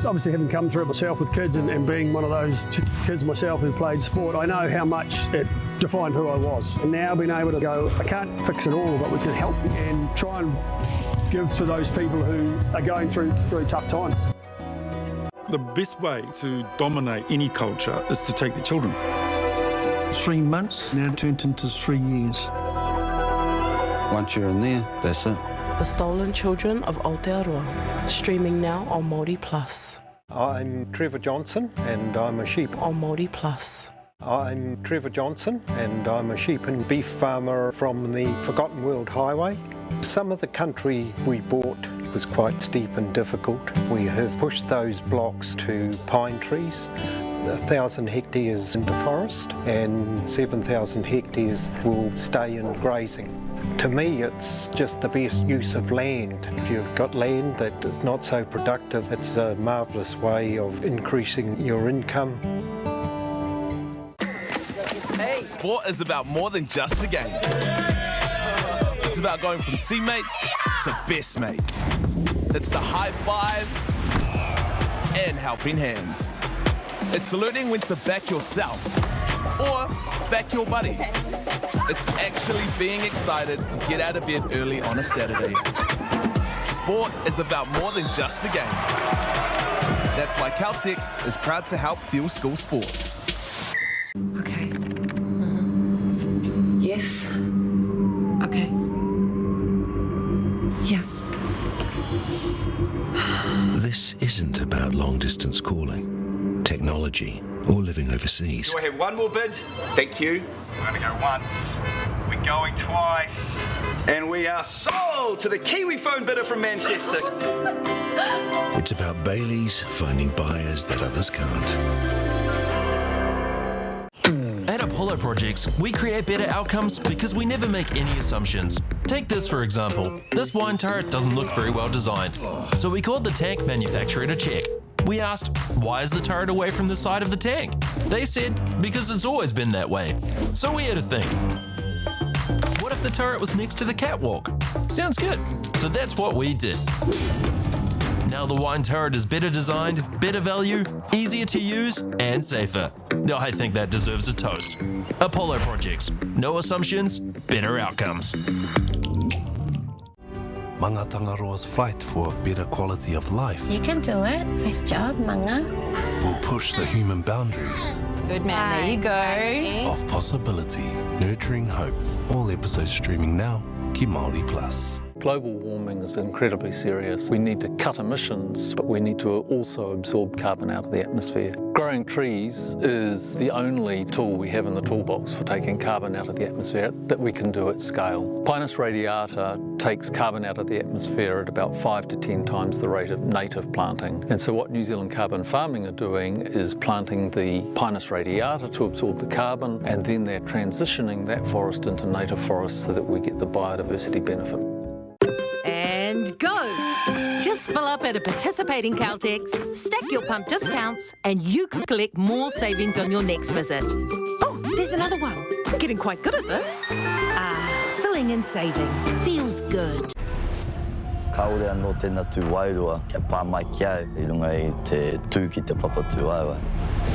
obviously having come through it myself with kids and being one of those kids myself who played sport, I know how much it defined who I was. And now being able to go, I can't fix it all, but we can help and try and give to those people who are going through tough times. The best way to dominate any culture is to take the children. 3 months now turned into 3 years. Once you're in there, that's it. The Stolen Children of Aotearoa, streaming now on MāORI Plus. I'm Trevor Johnson and I'm a sheep. On MāORI Plus. I'm Trevor Johnson and I'm a sheep and beef farmer from the Forgotten World Highway. Some of the country we bought was quite steep and difficult. We have pushed those blocks to pine trees. 1,000 hectares into forest and 7,000 hectares will stay in grazing. To me, it's just the best use of land. If you've got land that is not so productive, it's a marvellous way of increasing your income. Sport is about more than just the game. It's about going from teammates to best mates. It's the high fives and helping hands. It's learning when to back yourself or back your buddies. It's actually being excited to get out of bed early on a Saturday. Sport is about more than just the game. That's why Caltex is proud to help fuel school sports. Okay. Yes. Okay. Yeah. This isn't about long-distance calling, technology, or living overseas. Do I have one more bid? Thank you. We're going to go once. We're going twice. And we are sold to the Kiwi phone bidder from Manchester. It's about Bailey's finding buyers that others can't. At Apollo Projects, we create better outcomes because we never make any assumptions. Take this for example. This wine turret doesn't look very well designed. So we called the tank manufacturer to check. We asked, why is the turret away from the side of the tank? They said, because it's always been that way. So we had to think. What if the turret was next to the catwalk? Sounds good. So that's what we did. Now the wine turret is better designed, better value, easier to use, and safer. I think that deserves a toast. Apollo Projects. No assumptions, better outcomes. Manga Tangaroa's fight for a better quality of life. You can do it. Nice job, Manga. Will push the human boundaries. Good man, there you go. Of possibility, nurturing hope. All episodes streaming now. Ki MāORI Plus. Global warming is incredibly serious. We need to cut emissions, but we need to also absorb carbon out of the atmosphere. Growing trees is the only tool we have in the toolbox for taking carbon out of the atmosphere that we can do at scale. Pinus radiata takes carbon out of the atmosphere at about 5 to 10 times the rate of native planting. And so what New Zealand Carbon Farming are doing is planting the Pinus radiata to absorb the carbon, and then they're transitioning that forest into native forest so that we get the biodiversity benefit. And go! Just fill up at a participating Caltex, stack your pump discounts, and you could collect more savings on your next visit. Oh, there's another one. Getting quite good at this. Filling and saving feels good. Kaore anō tēnā tū wairua, kia pā mai ki au, I runga I te tū ki te papa tū aiwai.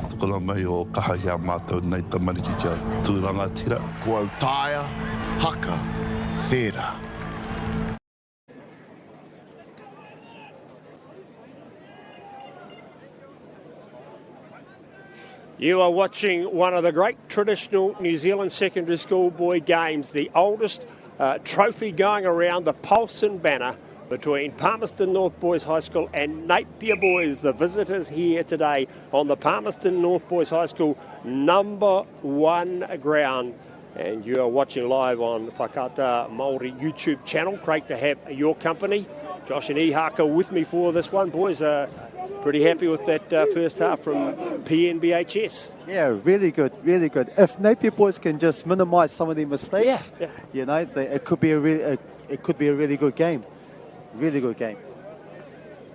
Tukura mai o kaha hea mātou nei tamariki kia tūranga tira. Ko au tāia, haka, thera. You are watching one of the great traditional New Zealand secondary school boy games, the oldest trophy going around, the Palmerston banner between Palmerston North Boys High School and Napier Boys, the visitors here today on the Palmerston North Boys High School #1 ground. And you are watching live on Whakata MāORI YouTube channel. Great to have your company. Josh and Ihaka with me for this one, boys. Pretty happy with that first half from PNBHS. Yeah, really good, really good. If Napier Boys can just minimise some of their mistakes, you know, it could be a really good game. Really good game.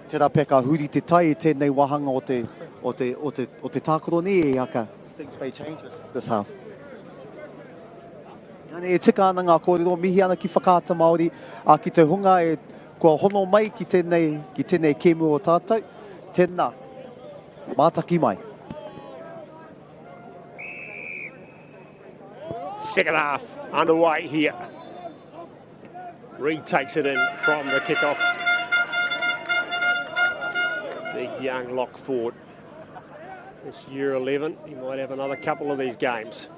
Tērā peka huri te tai I tēnei wahanga o te tākoro ni e haka. Things may change this half. E tika ana ngā kōrero mihi ana ki whakaata Māori ki te hunga kua hono mai ki tēnei kēmu o tātou. Tēnā, Mātaki mai. Second half underway here. Reid takes it in from the kickoff. Big young lock forward. This year 11, he might have another couple of these games.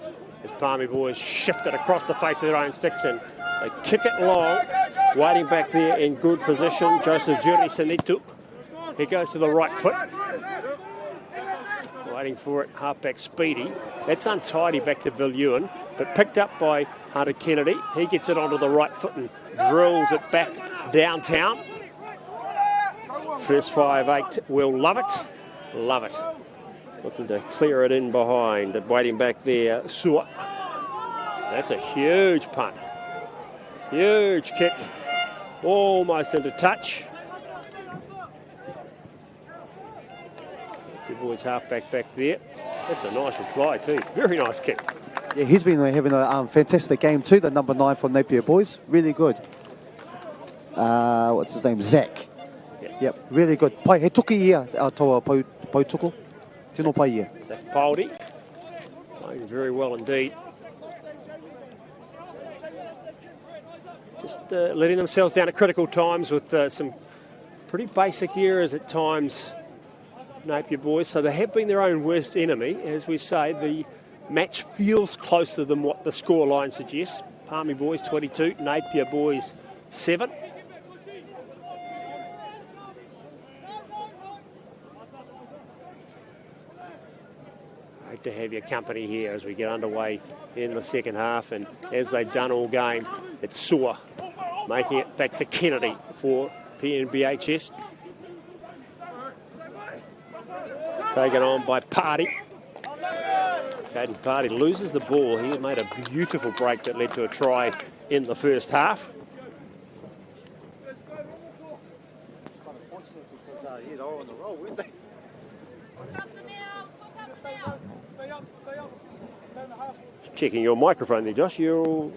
As Palmy boys shift it across the face of their own sticks and they kick it long. Waiting back there in good position, Joseph Juri Sanitu. He goes to the right foot. Waiting for it, halfback Speedy. That's untidy back to Villuin, but picked up by Hunter Kennedy. He gets it onto the right foot and drills it back downtown. First 5-8 will love it. Love it. Looking to clear it in behind. Waiting back there, Sua. That's a huge punt. Huge kick. Almost into touch. Good boys halfback back there. That's a nice reply too. Very nice kick. Yeah, he's been having a fantastic game too, the number 9 for Napier Boys. Really good. What's his name? Zach. Yep, really good. Pai, he tuki ia toa pau tuko. Tino pai ia. Zach Baldy. Playing very well indeed. Just letting themselves down at critical times with some pretty basic errors at times, Napier Boys. So they have been their own worst enemy. As we say, the match feels closer than what the scoreline suggests. Palmy Boys 22, Napier Boys 7. Great to have your company here as we get underway in the second half, and as they've done all game, it's Sua making it back to Kennedy for PNBHS. Taken on by Party. Caden Party loses the ball. He made a beautiful break that led to a try in the first half. Checking your microphone there, Josh. You're all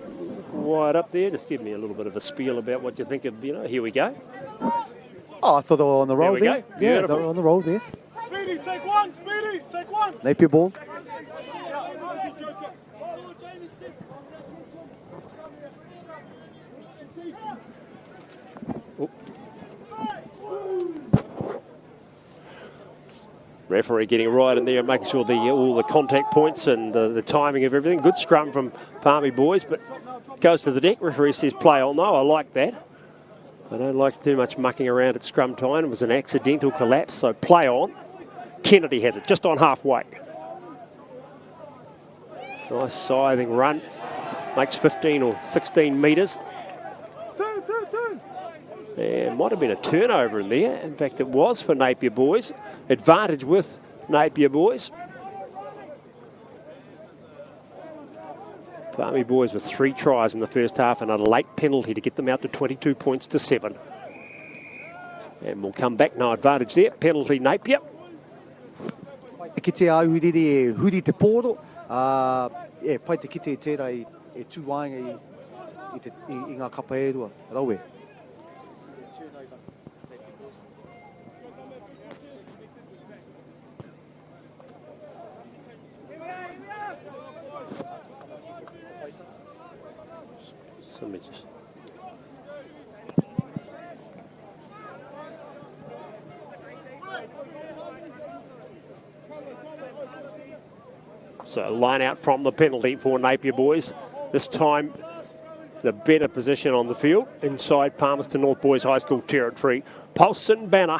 wide up there. Just give me a little bit of a spiel about what you think of, here we go. Oh, I thought they were on the roll there. Go. Yeah, they were on the roll there. Speedy, take one, Speedy, take one. Napier ball. Referee getting right in there and making sure all the contact points and the timing of everything. Good scrum from Palmy Boys, but goes to the deck. Referee says play on. No, I like that. I don't like too much mucking around at scrum time. It was an accidental collapse, so play on. Kennedy has it just on halfway. Nice scything run. Makes 15 or 16 metres. There might have been a turnover in there. In fact, it was for Napier Boys. Advantage with Napier Boys. Palmy Boys with 3 tries in the first half and a late penalty to get them out to 22 points to 7. And we'll come back. No advantage there. Penalty Napier. Te kite a huri huri te pōro. Pai te kite e tērā e tūwainga i ngā kapa e rua. Raue. So line out from the penalty for Napier Boys. This time the better position on the field inside Palmerston North Boys High School territory. Paulson banner.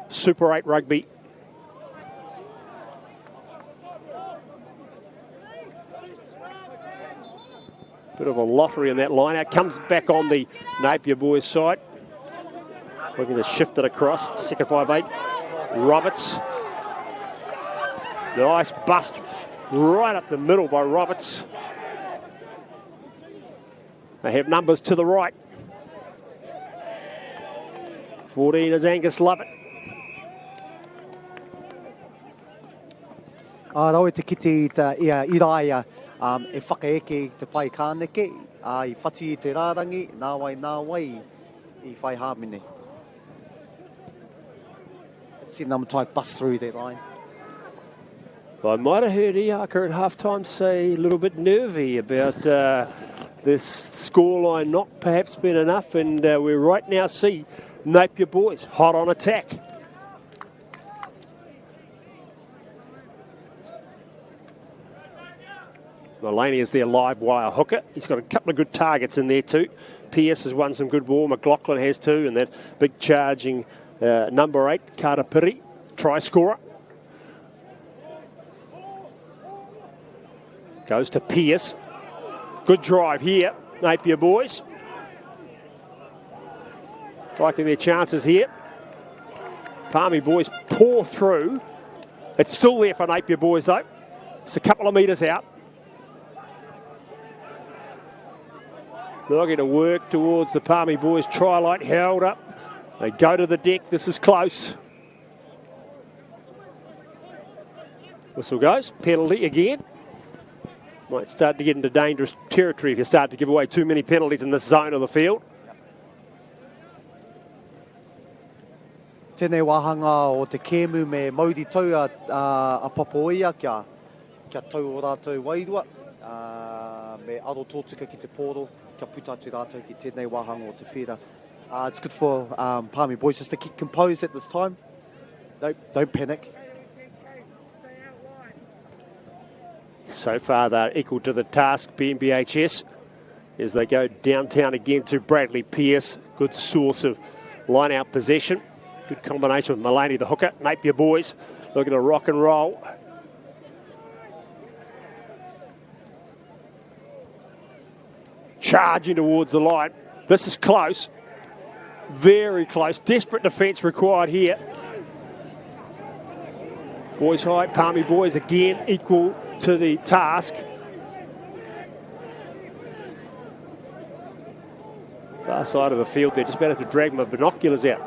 Super 8 rugby. Bit of a lottery in that line out. Comes back on the Napier Boys side. Looking to shift it across. Second 5-8. Roberts. Nice bust right up the middle by Roberts. They have numbers to the right. 14 is Angus Lovett. Raue te kite i raia e whakaeke te pai kāneke, i whati i te rārangi, nā wai i whai hāmene. seeing them try bust through that line. I might have heard Iaka at halftime say a little bit nervy about this scoreline not perhaps been enough, and we right now see Napier Boys hot on attack. Mullaney is their live wire hooker. He's got a couple of good targets in there too. Pearce has won some good ball. McLaughlin has too, and that big charging number 8, Carter Piri, try scorer. Goes to Pearce. Good drive here, Napier Boys. Liking their chances here. Palmy Boys pour through. It's still there for Napier Boys though. It's a couple of metres out. Looking to work towards the Palmy Boys try light, held up. They go to the deck, this is close. Whistle goes, penalty again. Might start to get into dangerous territory if you start to give away too many penalties in this zone of the field. Tēnei wahanga o te kēmu me mauri tau a Papoia kia tau o rātou wairua. Me aro tōtuka ki te pōro, kia puta atu rātou ki tēnei wahanga o te whira. It's good for Palmy Boys just to keep composed at this time. Don't panic. So far they're equal to the task, BMBHS, as they go downtown again to Bradley Pearce. Good source of line-out possession. Good combination with Mullaney, the hooker. Napier Boys looking to rock and roll. Charging towards the line. This is close. Very close. Desperate defence required here. Boys High, Palmy Boys again equal to the task. Far side of the field, they're just about to drag my binoculars out.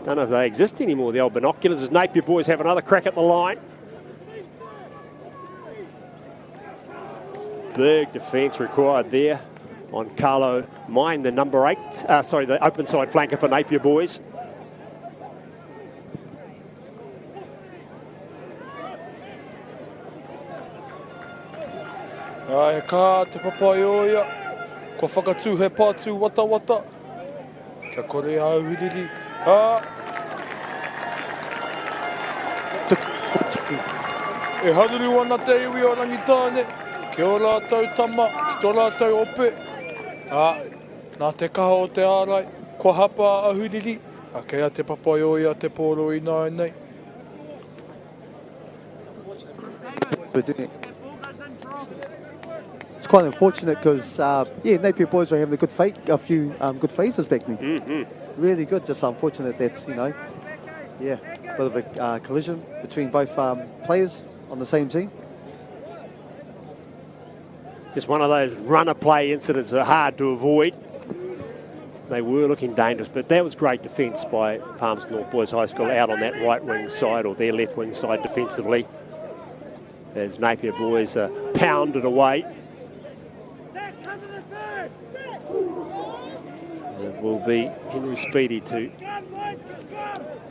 Don't know if they exist anymore, the old binoculars, as Napier Boys have another crack at the line. Big defence required there on Carlo Mine, the number 8, the open side flanker for Napier Boys. Ai, ka te papai o ia. Ko whakatū he pātū wata wata. Kia kore au hiriri. E haruru ana te iwi o rangitāne. Kia o rātou tama, ki tō rātou ope. Nā te kaha o te ārai. Ko hapa a hiriri. Kea te papai o ia te pōro i nāi nei. It's quite unfortunate because, Napier Boys were having a few good phases back then. Really good, just unfortunate that, bit of a collision between both players on the same team. Just one of those runner play incidents that are hard to avoid. They were looking dangerous, but that was great defence by Palmerston North Boys High School out on that right wing side, or their left wing side defensively, as Napier Boys pounded away. It will be Henry Speedy to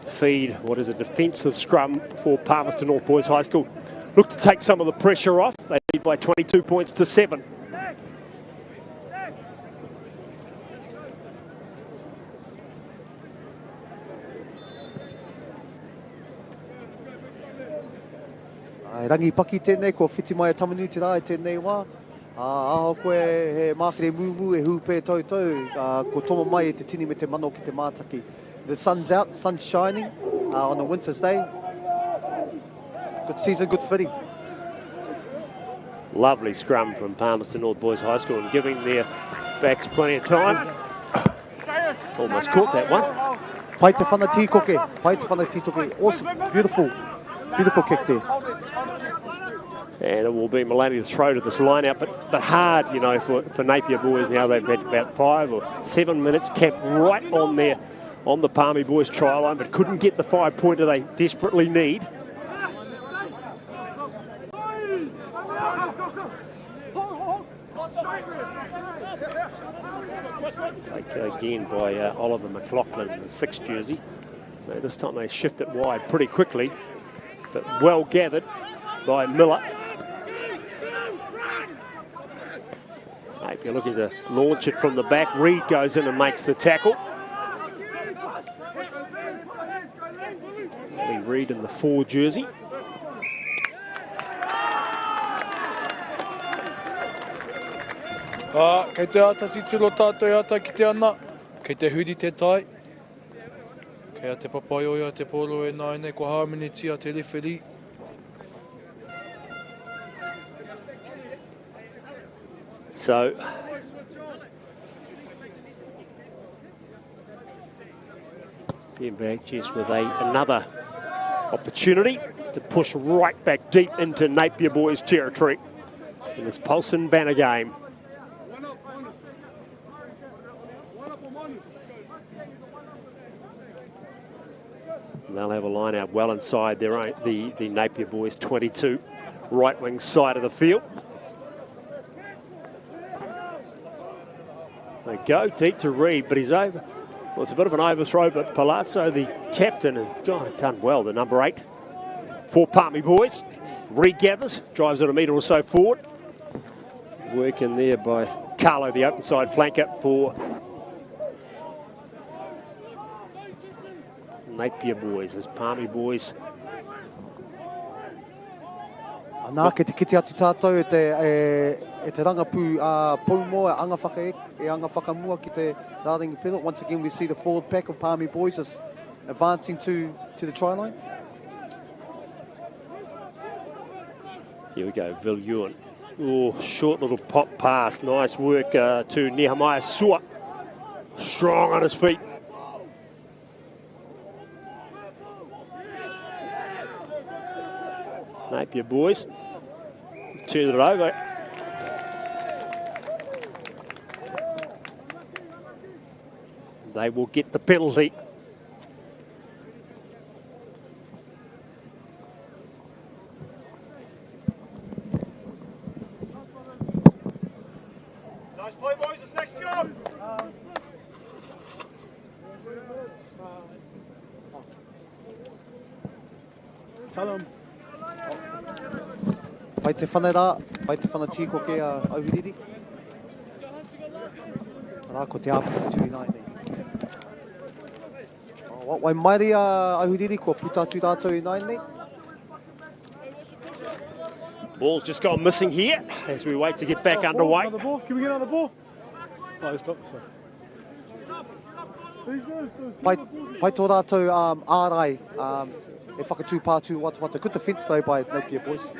feed what is a defensive scrum for Palmerston North Boys High School. Look to take some of the pressure off. They lead by 22 points to 7. Rangi paki tēnei, ko whiti mai a tamanu te rā tēnei wā. Aho koe he mākere mūmu e hūpē tautau, ko toma mai e te tini me te mano ki te mātaki. The sun's out, sun's shining on a winter's day. Good season, good footy. Lovely scrum from Palmerston North Boys High School and giving their backs plenty of time. Almost caught that one. Pai te whanati koke. Awesome, beautiful kick there. And it will be Mullaney to throw to this line out, but hard, for Napier Boys now. They've had about 5 or 7 minutes capped right on the Palmy Boys try line, but couldn't get the 5-pointer they desperately need. Take again by Oliver McLaughlin in the 6th jersey. This time they shift it wide pretty quickly, but well gathered by Miller. Napier looking to launch it from the back. Reid goes in and makes the tackle. Reid in the 4 jersey. Kei te ata tituro tātou ata ki te ana, kei te huri te tai. Kei a te papai oi a te poro e nai nei, ko Harmony tia te referee. So, being back just with another opportunity to push right back deep into Napier Boys territory in this Palmerston banner game. And they'll have a line out well inside their own, the Napier Boys 22 right wing side of the field. They go deep to Reid, but he's over. Well, it's a bit of an overthrow, but Palazzo, the captain, has done well, the number 8 for Palmy Boys. Reid gathers, drives it a metre or so forward. Work in there by Carlo, the open side flanker for Napier Boys, as Palmy Boys. Nā ke te kite atu tātou e te rangapū Poumo e anga whakamua ki te Rāringi Pedal. Once again we see the forward pack of Palmy Boys is advancing to the try line. Here we go, Viljoen. Oh, short little pop pass. Nice work to Nehemiah Sua. Strong on his feet. Napier Boys turn it over. They will get the penalty. Nice play, boys. It's next job. Tell them. Pai te whana rā, pai te whana tī ko ke auhiriri. Rā ko te āpiti tui nai nei. Wai mairi auhiriri ko puta tui rātou i nai nei. Ball's just gone missing here as we wait to get back underway. Another ball. Can we get another ball? Oh, let's go. Pai tō rātou ārai e whakatū pātū wata. Good defence though by Napier Boys.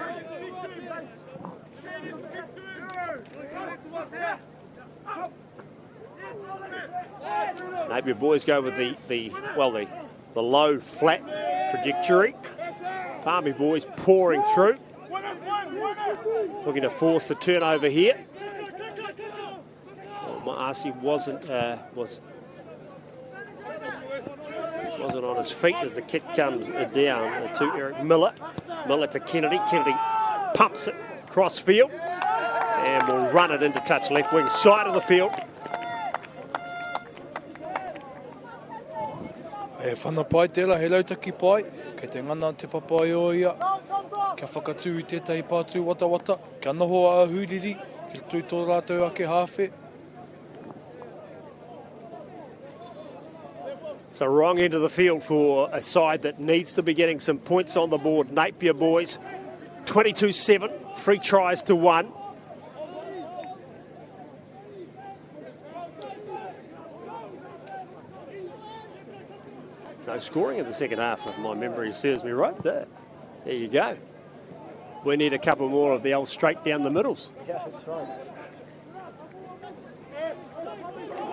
Napier Boys go with the low flat trajectory. Palmy Boys pouring through, looking to force the turnover here. Well, MΑORI wasn't on his feet as the kick comes down to Eric Miller. Miller to Kennedy. Kennedy pumps it cross field and will run it into touch left wing side of the field. E whana pai tēra, he lautaki pai, kei te ngana te papai o ia, kia whakatū i tētahi pātū wata, kia noho a huriri, ki tui tō rātou ake hawhe. So wrong end of the field for a side that needs to be getting some points on the board. Napier Boys, 22-7, 3 tries to 1. No scoring in the second half, if my memory serves me right. There you go. We need a couple more of the old straight down the middles. Yeah, that's right.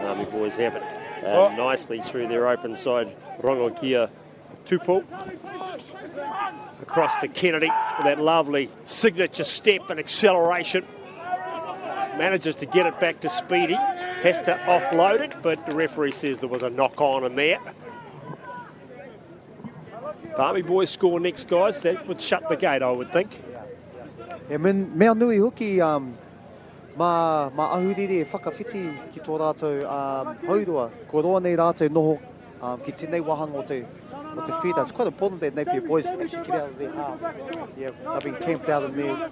Army Boys have it nicely through their open side. Rongokia Tupu. Across to Kennedy with that lovely signature step and acceleration. Manages to get it back to Speedy. Has to offload it, but the referee says there was a knock on in there. Palmy Boys score next, guys. That would shut the gate, I would think. Mea nui hoki ma ahuriri e whakawhiti ki tō rātou haurua. Ko roa nei rātou noho ki tēnei wahanga But the feed, it's quite important that Napier boys actually get out of their half. Yeah, they've been camped out in there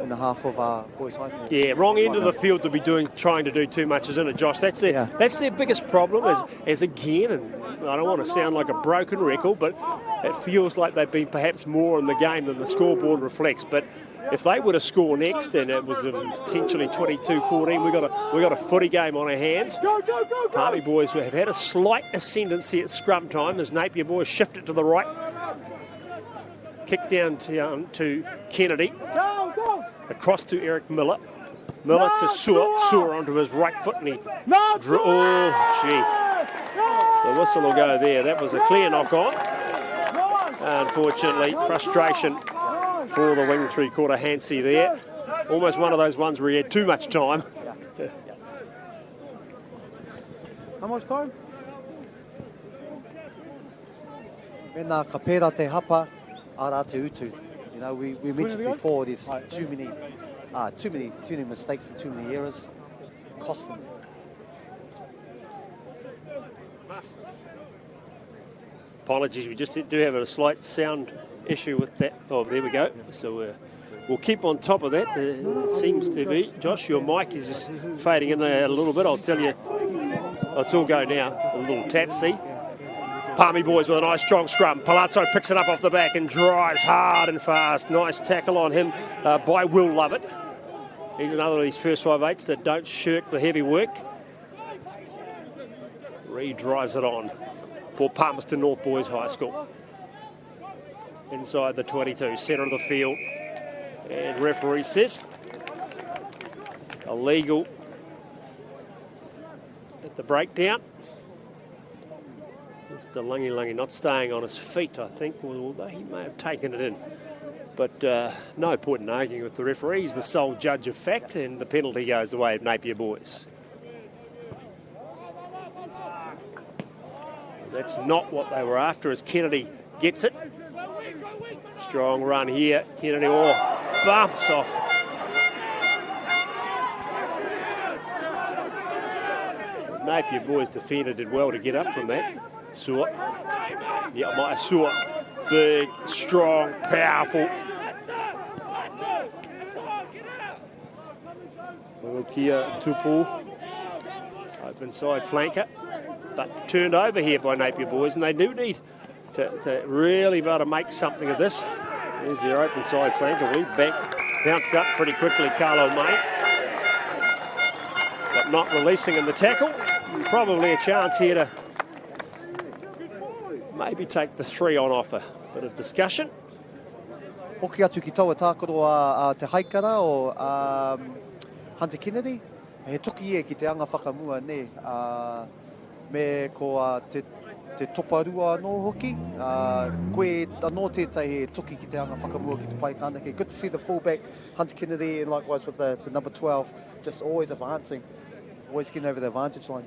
in the half of Boys High. Yeah, wrong end of the field to be trying to do too much, isn't it, Josh? That's their biggest problem. Is again, and I don't want to sound like a broken record, but it feels like they've been perhaps more in the game than the scoreboard reflects. But if they were to score next, and it was potentially 22-14, we got a footy game on our hands. Palmerston boys have had a slight ascendancy at scrum time as Napier boys shift it to the right. Kick down to Kennedy. Across to Eric Miller. Miller to Sewer. Sewer onto his right foot, and he oh, gee. The whistle will go there. That was a clear knock on. Unfortunately, frustration for the wing three-quarter Hansi there. Almost one of those ones where he had too much time. How much time? Mena ka pera te hapa, ara te utu. You know, we mentioned before there's too many mistakes and too many errors. Cost them. Apologies, we just do have a slight sound issue with that. Oh, there we go. So we'll keep on top of that. It seems to be. Josh, your mic is just fading in there a little bit. I'll tell you. It's all go now. A little tap, see? Palmy boys with a nice strong scrum. Palazzo picks it up off the back and drives hard and fast. Nice tackle on him by Will Lovett. He's another of these first 5/8s that don't shirk the heavy work. Reed drives it on for Palmerston North Boys High School. Inside the 22, centre of the field. And referee says illegal at the breakdown. Mr. Lungy not staying on his feet, I think, although he may have taken it in. But no point in arguing with the referee. He's the sole judge of fact, and the penalty goes the way of Napier boys. That's not what they were after as Kennedy gets it. Strong run here. Kennedy, bumps off. Napier boys defender did well to get up from that. Sewer. Yeah, my Sewer. Big, strong, powerful. Kia Tupu. Open side flanker. But turned over here by Napier boys, and they do need to really be able to make something of this. There's their open side flanker. We bounced up pretty quickly, Carlo May. But not releasing in the tackle. Probably a chance here to maybe take the 3 on offer. Bit of discussion. Hoki atu ki taua tākoro te haikara o Hunter Kennedy. He toki e ki te anga whakamua ne. Me ko te toparua anō hoki. Koe anō tētai he toki ki te anga whakamua ki te pai kānake. Good to see the fullback, Hunter Kennedy, and likewise with the number 12, just always advancing, always getting over the advantage line.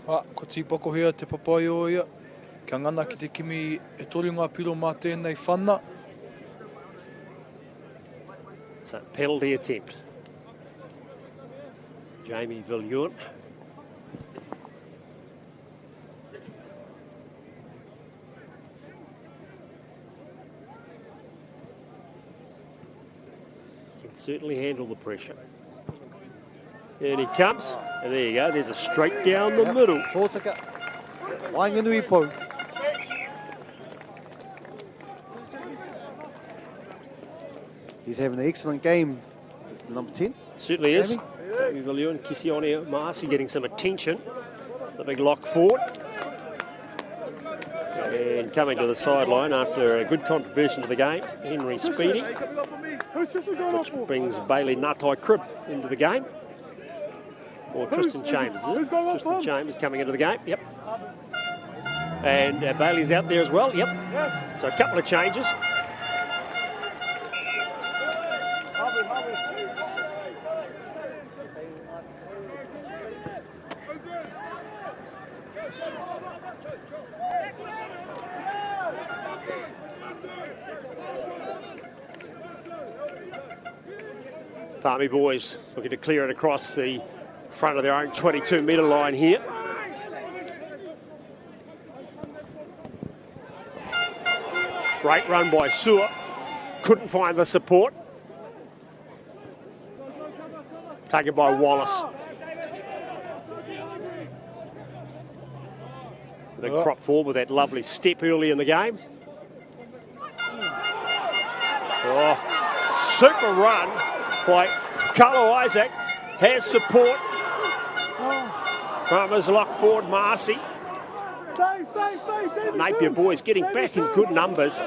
Ko tīpako hea te papai o ia. Kia ngana ki te kimi e tori ngā piro mā tēnei whana. So penalty attempt. Jamie Viljoen. Can certainly handle the pressure. And he comes, and there you go, there's a straight down the middle. Tōtaka, Wainganui po. He's having an excellent game, number 10. Certainly is. Jamie Viljoen, Kisione Maasi getting some attention. The big lock forward. And coming to the sideline after a good contribution to the game, Henry Speedy. Which brings Bailey Natai Crib into the game. Or Tristan Chambers, is it? Tristan Chambers coming into the game, yep. And Bailey's out there as well, yep. So a couple of changes. Palmy boys looking to clear it across the front of their own 22-metre line here. Great run by Sewer. Couldn't find the support. Taken by Wallace. The crop forward with that lovely step early in the game. Oh, super run by Carlo Isaac. Has support from his lock forward, Marcy. Napier Boys getting back in good numbers.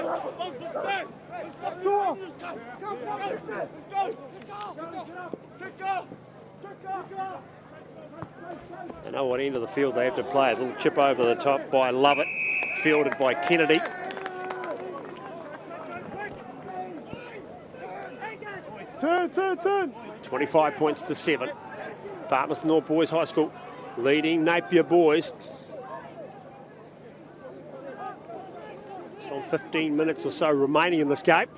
I know what end of the field they have to play. A little chip over the top by Lovett, fielded by Kennedy. Turn. 25 points to 7. Palmerston North Boys High School leading Napier Boys. So 15 minutes or so remaining in this game.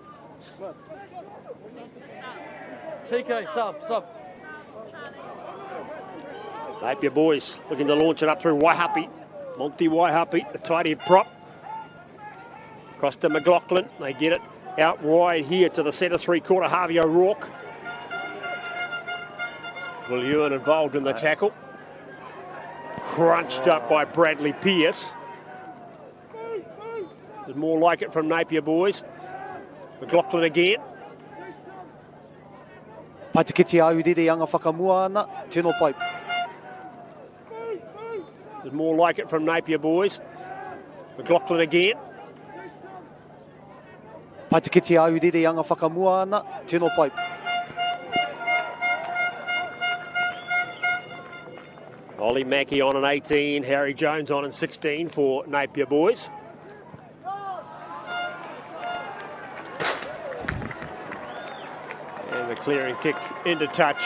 TK, sub. Napier Boys looking to launch it up through Waihapi. Monty Waihapi, the tight head prop. Across to McLaughlin. They get it out wide here to the centre three-quarter, Harvey O'Rourke. Villian involved in the tackle. Crunched up by Bradley Pearce. There's more like it from Napier Boys. McLaughlin again. Pai te kiti ahuriri anga whakamua ana, tino pai. There's more like it from Napier Boys. McLaughlin again. Pai te kiti ahuriri anga whakamua ana, tino pai. Ollie Mackey on an 18, Harry Jones on an 16 for Napier Boys. And the clearing kick into touch.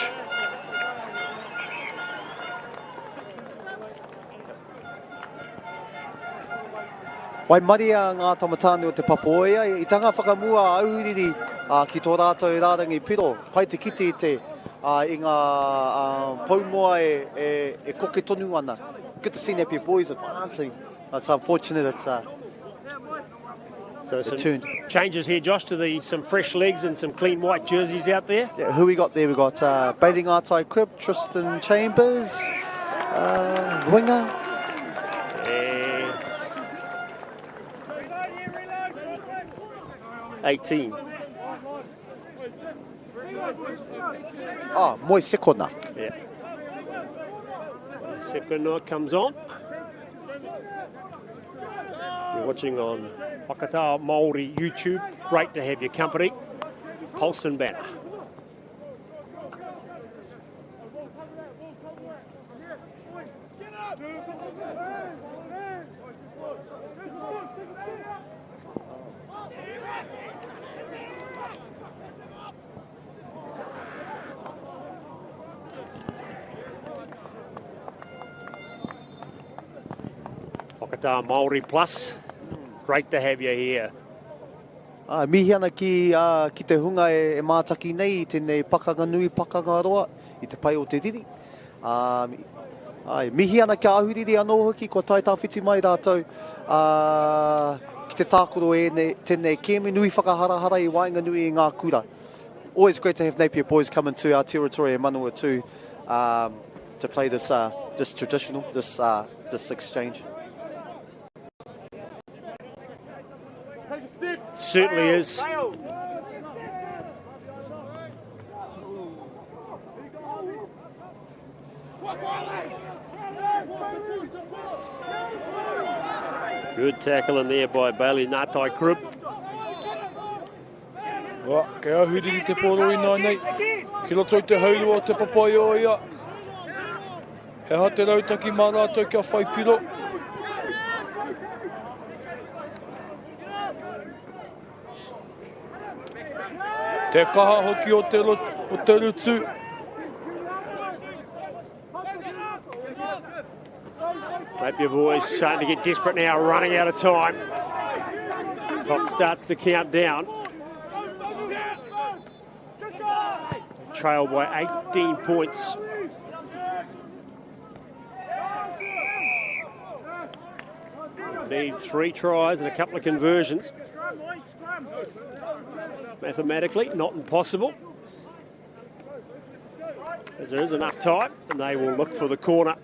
Wai maria ngā tamatane o te papoea, I tanga whakamua auhiriri ki tō rātou rārangi piro. Pai te kiti te I ngā paumoa e koke tonu ana. Good to see Napier Boys advancing. It's unfortunate it's So some tuned. Changes here, Josh, to some fresh legs and some clean white jerseys out there. Yeah, who we got there? We got Bailey Ngatai Crib, Tristan Chambers, winger. And 18. Moi Sekona. Yeah. Sekona comes on. You're watching on Whakatā Māori YouTube. Great to have your company. Pulse and banner. Whakatā Māori Plus. Great to have you here. Mihi ana ki te hunga e mātaki nei, tēnei pakanga nui, pakanga roa, I te pai o te riri. Mihi ana kia ahuriri anō hoki, ko tai tāwhiti mai rātou. Ki te tākoro tēnei kēmi nui whakaharahara I wainga nui I ngā kura. Always great to have Napier Boys come into our territory in Manua too, to play this traditional, this exchange. Certainly is. Good tackle in there by Bailey Ngatai Crib. Kei ahuriri te pōroi nā nei. Ki roto I te hauru o te papai o ia. He ha te rautaki mā rātou kia whai piro. Te kaha hoki o te rutu. Napier Boys starting to get desperate now, running out of time. Clock starts to count down. Trailed by 18 points. Need 3 tries and a couple of conversions. Mathematically, not impossible. As there is enough time, and they will look for the corner,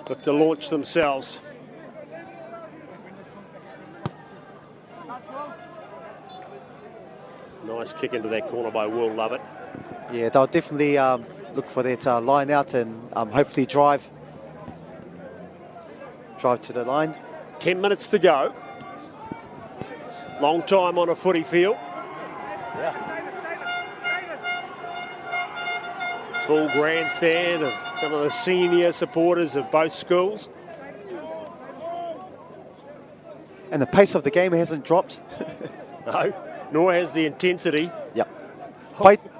look to launch themselves. Nice kick into that corner by Will Lovett. Yeah, they'll definitely look for that line out and hopefully drive to the line. 10 minutes to go. Long time on a footy field. Full grandstand of some of the senior supporters of both schools. And the pace of the game hasn't dropped. No, nor has the intensity. Yep.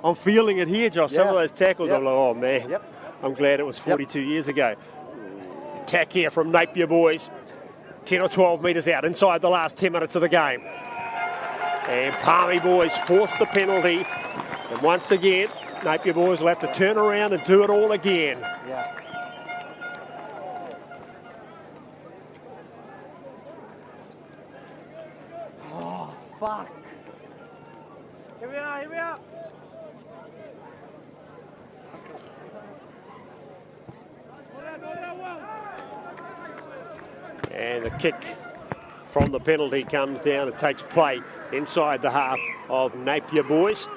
I'm feeling it here, Josh. Some of those tackles, I'm like, oh man, I'm glad it was 42 years ago. Attack here from Napier Boys. 10 or 12 metres out inside the last 10 minutes of the game. And Palmy Boys force the penalty. And once again, Napier Boys will have to turn around and do it all again. Oh, fuck. Here we are, here we are. And the kick from the penalty comes down and takes play inside the half of Napier Boys.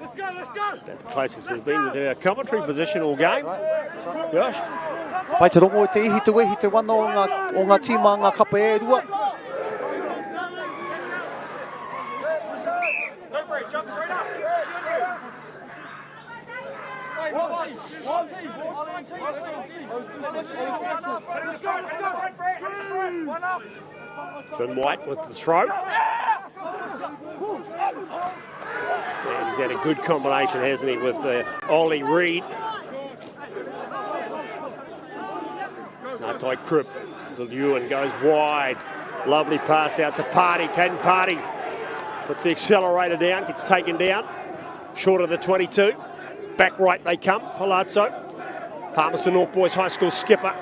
Let's go, let's go. The closest has been to a commentary position all game. Gosh. Pai te rongo te ihi te wehi te wana o ngā tīma ngā kapa e rua. Jump straight up. Finn White with the throw. And he's had a good combination, hasn't he, with Ollie Reid. Natai Kripp, the Ewan goes wide. Lovely pass out to Party. Caden Party puts the accelerator down, gets taken down. Short of the 22. Back right they come, Palazzo. Palmerston North Boys High School skipper.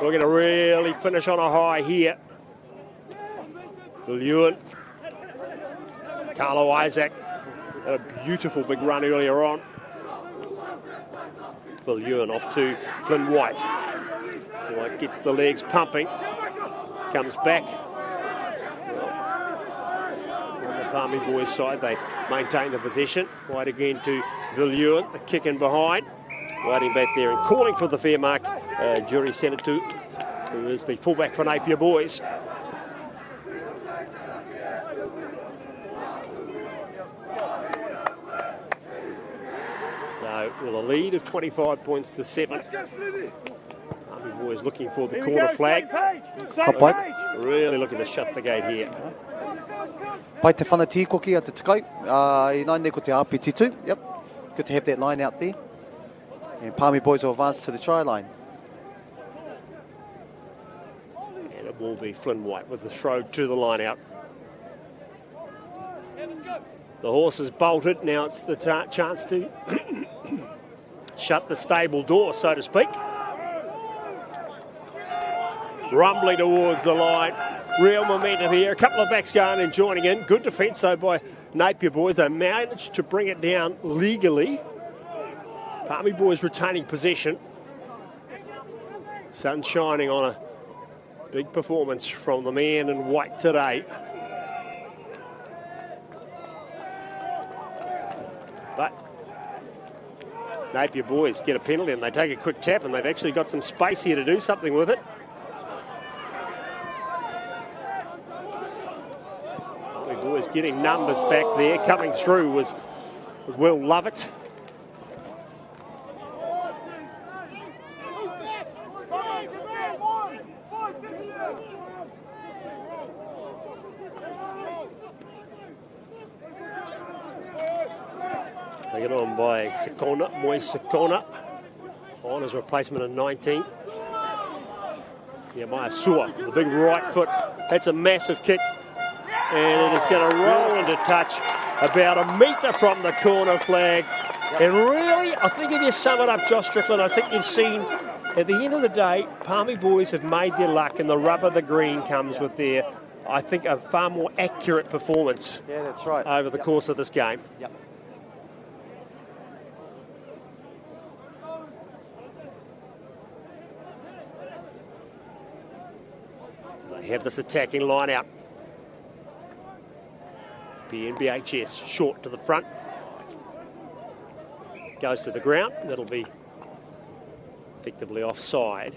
We're going to really finish on a high here. Ewan. Carlo Isaac had a beautiful big run earlier on. Phil Ewan off to Flynn White. White gets the legs pumping. Comes back. On the Palmy Boys side, they maintain the possession. White again to Villieuan, the kick in behind. Waiting back there and calling for the fair mark. Jury Senatu, who is the fullback for Napier Boys. So with a lead of 25 points to 7. Army Boys looking for the corner flag. Really looking to shut the gate here. Pai te whanati koki a te tikau. I nai ko te RP2. Yep. Good to have that line out there. And Palmy Boys will advance to the try line. And it will be Flynn White with the throw to the line out. The horse is bolted. Now it's the chance to shut the stable door, so to speak. Rumbling towards the line. Real momentum here. A couple of backs going and joining in. Good defence, though, by Napier Boys. They managed to bring it down legally. Palmy Boys retaining possession. Sun shining on a big performance from the man in white today. But Napier Boys get a penalty and they take a quick tap, and they've actually got some space here to do something with it. Palmy Boys getting numbers back there. Coming through was Will Lovett. Taken on by Sakona, Moise Sakona, on his replacement in 19. Yeah, Ma'Osua, the big right foot. That's a massive kick. And it is going to roll into touch about a metre from the corner flag. And really, I think if you sum it up, Josh Strickland, I think you've seen, at the end of the day, Palmy boys have made their luck, and the rub of the green comes with their, I think, a far more accurate performance. Yeah, that's right. Over the course of this game. Yep. They have this attacking line out. BNBHS short to the front. Goes to the ground. That'll be effectively offside.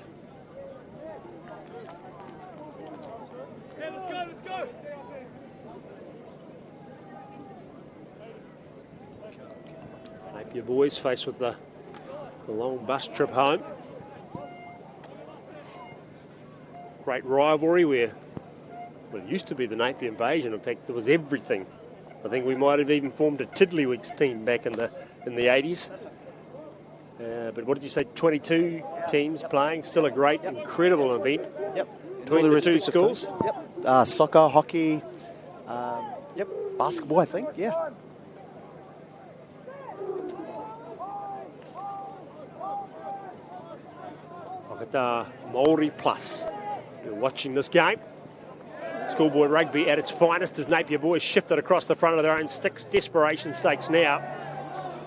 Napier boys faced with the long bus trip home. Great rivalry where, well, it used to be the Napier invasion. In fact, there was everything. I think we might have even formed a Tiddlywinks team back in the 80s. But what did you say, 22 teams playing? Still a great, incredible event. Yep. Between the two schools. Yep. Soccer, hockey, yep, basketball, I think, yeah. MΑORI Plus. You're watching this game. Schoolboy rugby at its finest as Napier boys shifted across the front of their own sticks. Desperation stakes now.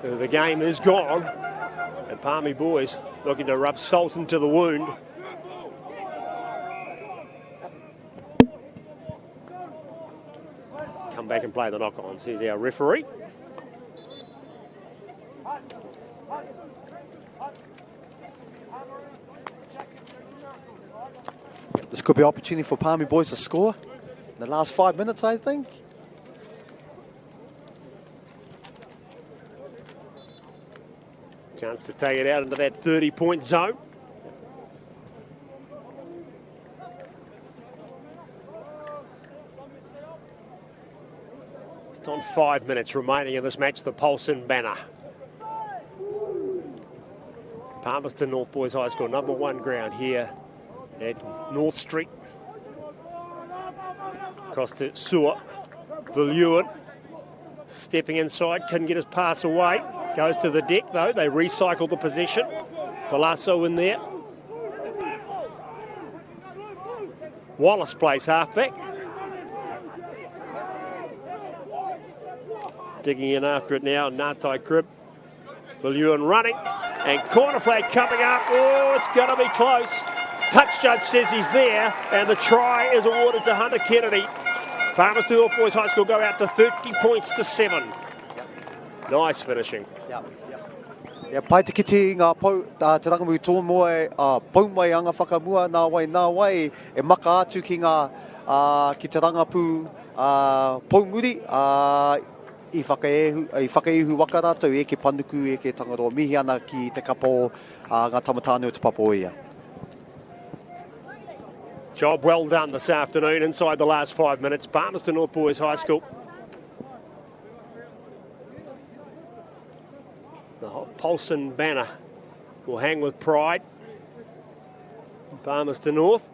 The game is gone. And Palmy boys looking to rub salt into the wound. Come back and play the knock-ons. Here's our referee. This could be an opportunity for Palmy boys to score in the last 5 minutes, I think. Chance to take it out into that 30-point zone. It's on 5 minutes remaining in this match, the Palmerston banner. Palmerston North Boys High School, #1 ground here at North Street. Across to Sewer. Villuin stepping inside, couldn't get his pass away. Goes to the deck though, they recycle the possession. Palazzo in there. Wallace plays halfback. Digging in after it now, Natai Crib. Villuin running, and corner flag coming up. Oh, it's going to be close. Touch judge says he's there, and the try is awarded to Hunter Kennedy. Palmerston North Boys High School go out to 30 points to 7. Nice finishing. Yeah, pai te kiti ngā pau, te rangamui tō moa e pau mai anga whakamua nā wai e maka atu ki ngā ki te rangapū pau muri i whakaihu waka rātou e ke panuku e ke tangaroa mihi ana ki te kapo ngā tamatānu o te papo ia. Job well done this afternoon inside the last 5 minutes. Palmerston North Boys High School. The Palmerston banner will hang with pride. Palmerston North.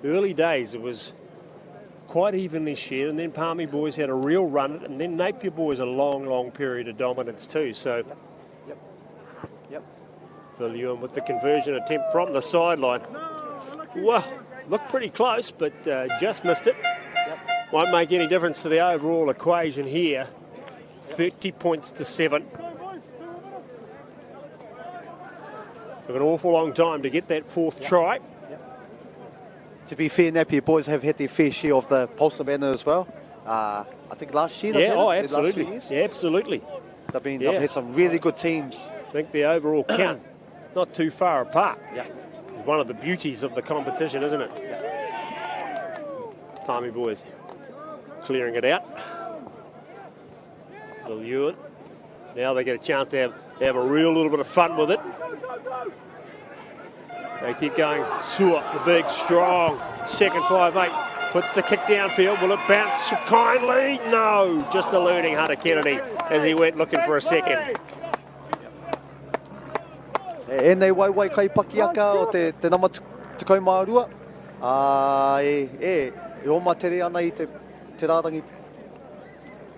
Early days, it was quite evenly shared, and then Palmy boys had a real run, and then Napier boys a long period of dominance too. So, yep. Villuin with the conversion attempt from the sideline. Well, looked pretty close, but just missed it. Won't make any difference to the overall equation here. 30 points to 7. Took an awful long time to get that fourth try. To be fair, Napier boys have had their fair share of the Palmerston banner as well. I think last year. Absolutely. Yeah, absolutely. They've had some really good teams. I think the overall count not too far apart. Yeah, it's one of the beauties of the competition, isn't it? Yeah. Palmy boys clearing it out. Villuin. Now they get a chance to have a real little bit of fun with it. They keep going. Sewer, the big, strong, second 5'8", puts the kick downfield. Will it bounce kindly? No, just eluding Hunter Kennedy as he went looking for a second. E nei wai kai pakiaka o te nama tukau mārua. E oma tere ana I te rārangi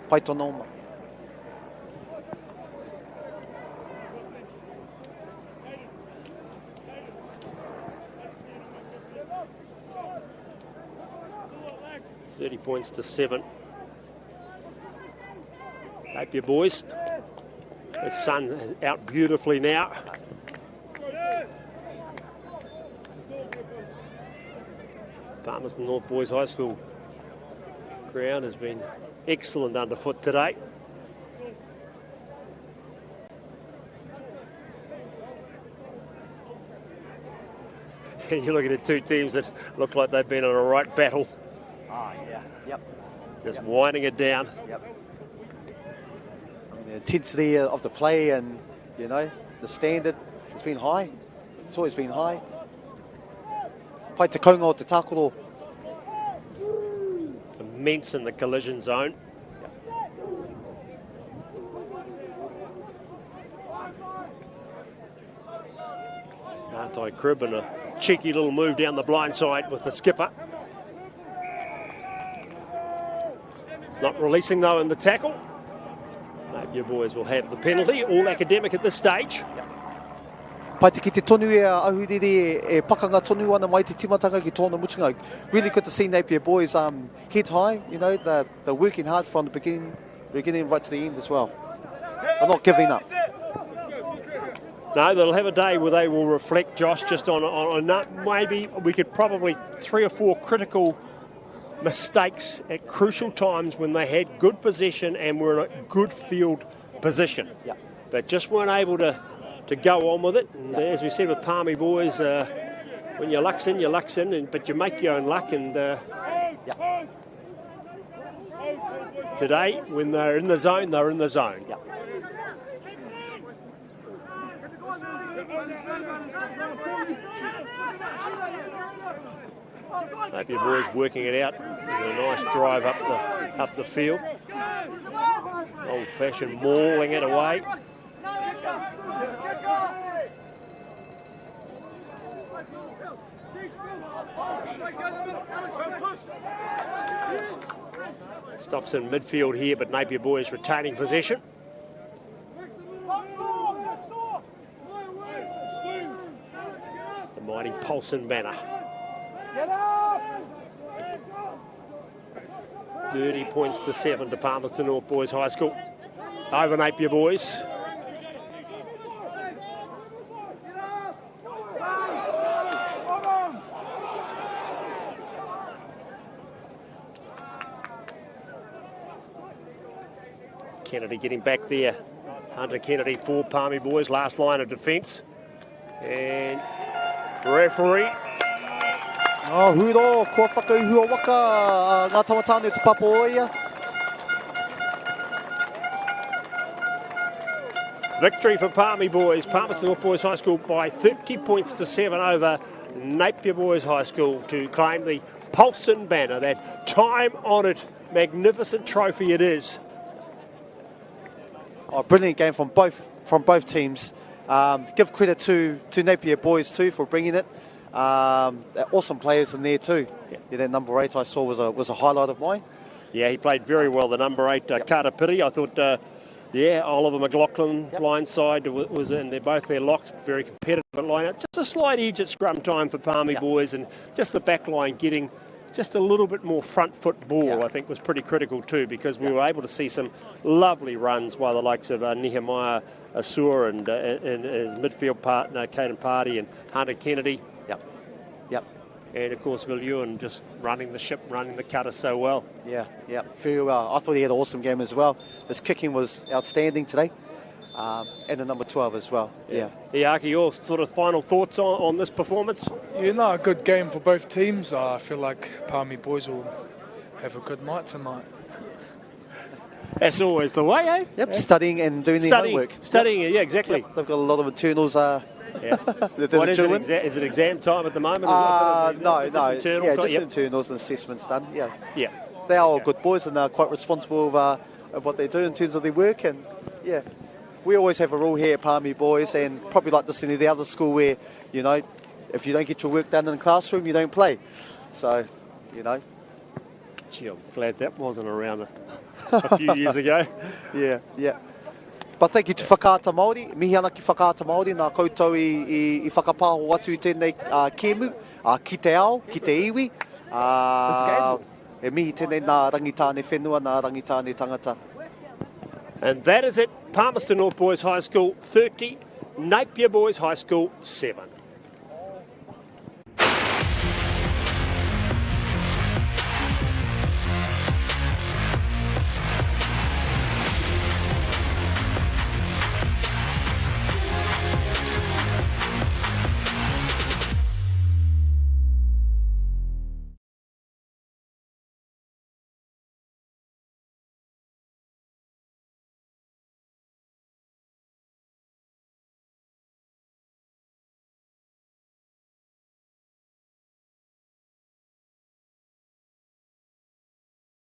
paitona oma. Points to 7. Napier Boys. The sun is out beautifully now. Palmerston North Boys High School ground has been excellent underfoot today. You're looking at two teams that look like they've been in a right battle. Yeah, yep. Just winding it down. Yep. The intensity of the play and, you know, the standard has been high. It's always been high. Pai te kaunga o te tākoro. Immense in the collision zone. Anti-crib and a cheeky little move down the blind side with the skipper. Not releasing though in the tackle. Napier Boys will have the penalty, all academic at this stage. Pai te ki te tonu e ahuriri e pakanga tonu ana mai te timatanga ki tōna mutunga. Really good to see Napier Boys head high, you know, they're working hard from the beginning right to the end as well. They're not giving up. No, they'll have a day where they will reflect, Josh, just on maybe we could probably 3 or 4 critical mistakes at crucial times when they had good possession and were in a good field position. Yeah. But just weren't able to go on with it. And as we said with Palmy Boys, when your luck's in, but you make your own luck. And today, when they're in the zone, they're in the zone. Yeah. Napier Boys working it out with a nice drive up the field. Old-fashioned mauling it away. Stops in midfield here, but Napier Boys retaining possession. The mighty Palmerston banner. 30 points to 7 to Palmerston North Boys High School over Napier Boys. Kennedy getting back there. Hunter Kennedy for Palmy Boys, last line of defence. And referee. Oh, huro, kua whakauhua waka, ngā tamatane te papa o ia. Victory for Palmy Boys, Palmerston North Boys High School by 30 points to 7 over Napier Boys High School to claim the Palmerston banner, that time-honoured, magnificent trophy it is. Oh, brilliant game from both teams. Give credit to Napier Boys too for bringing it. Awesome players in there too. Yeah, that number 8 I saw was a highlight of mine. Yeah, he played very well. The number 8, Carter Pitti. I thought, Oliver McLaughlin blindside was in. They're both their locks, very competitive at line out. Just a slight edge at scrum time for Palmy Boys, and just the back line getting just a little bit more front foot ball, I think, was pretty critical too, because we were able to see some lovely runs by the likes of Nehemiah Asur and his midfield partner, Caden Party and Hunter Kennedy. Yep. And of course, Viljoen just running the ship, running the cutter so well. Yeah, very well. I thought he had an awesome game as well. His kicking was outstanding today. And the number 12 as well. Yeah. Iaki, your sort of final thoughts on this performance? Yeah, no, a good game for both teams. I feel like Palmy Boys will have a good night tonight. That's always the way, eh? Yep, studying and doing their homework. Studying, yeah, exactly. Yep, they've got a lot of internals. What is it? Is it exam time at the moment? No. Internal just internals and assessments done. Yeah. They are all good boys and they're quite responsible of what they do in terms of their work, and we always have a rule here at Palmy Boys, and probably like this in the other school where, you know, if you don't get your work done in the classroom, you don't play. So, you know. Gee, I'm glad that wasn't around a few years ago. Yeah, yeah. But thank you to Whakaata Māori. Mihi ana ki Whakaata Māori, nā koutou i whakapāho atu i tēnei kēmu, ki te ao, ki te iwi. E mihi tēnei nā rangitāne whenua, nā rangitāne tangata. And that is it. Palmerston North Boys High School 30, Napier Boys High School 7.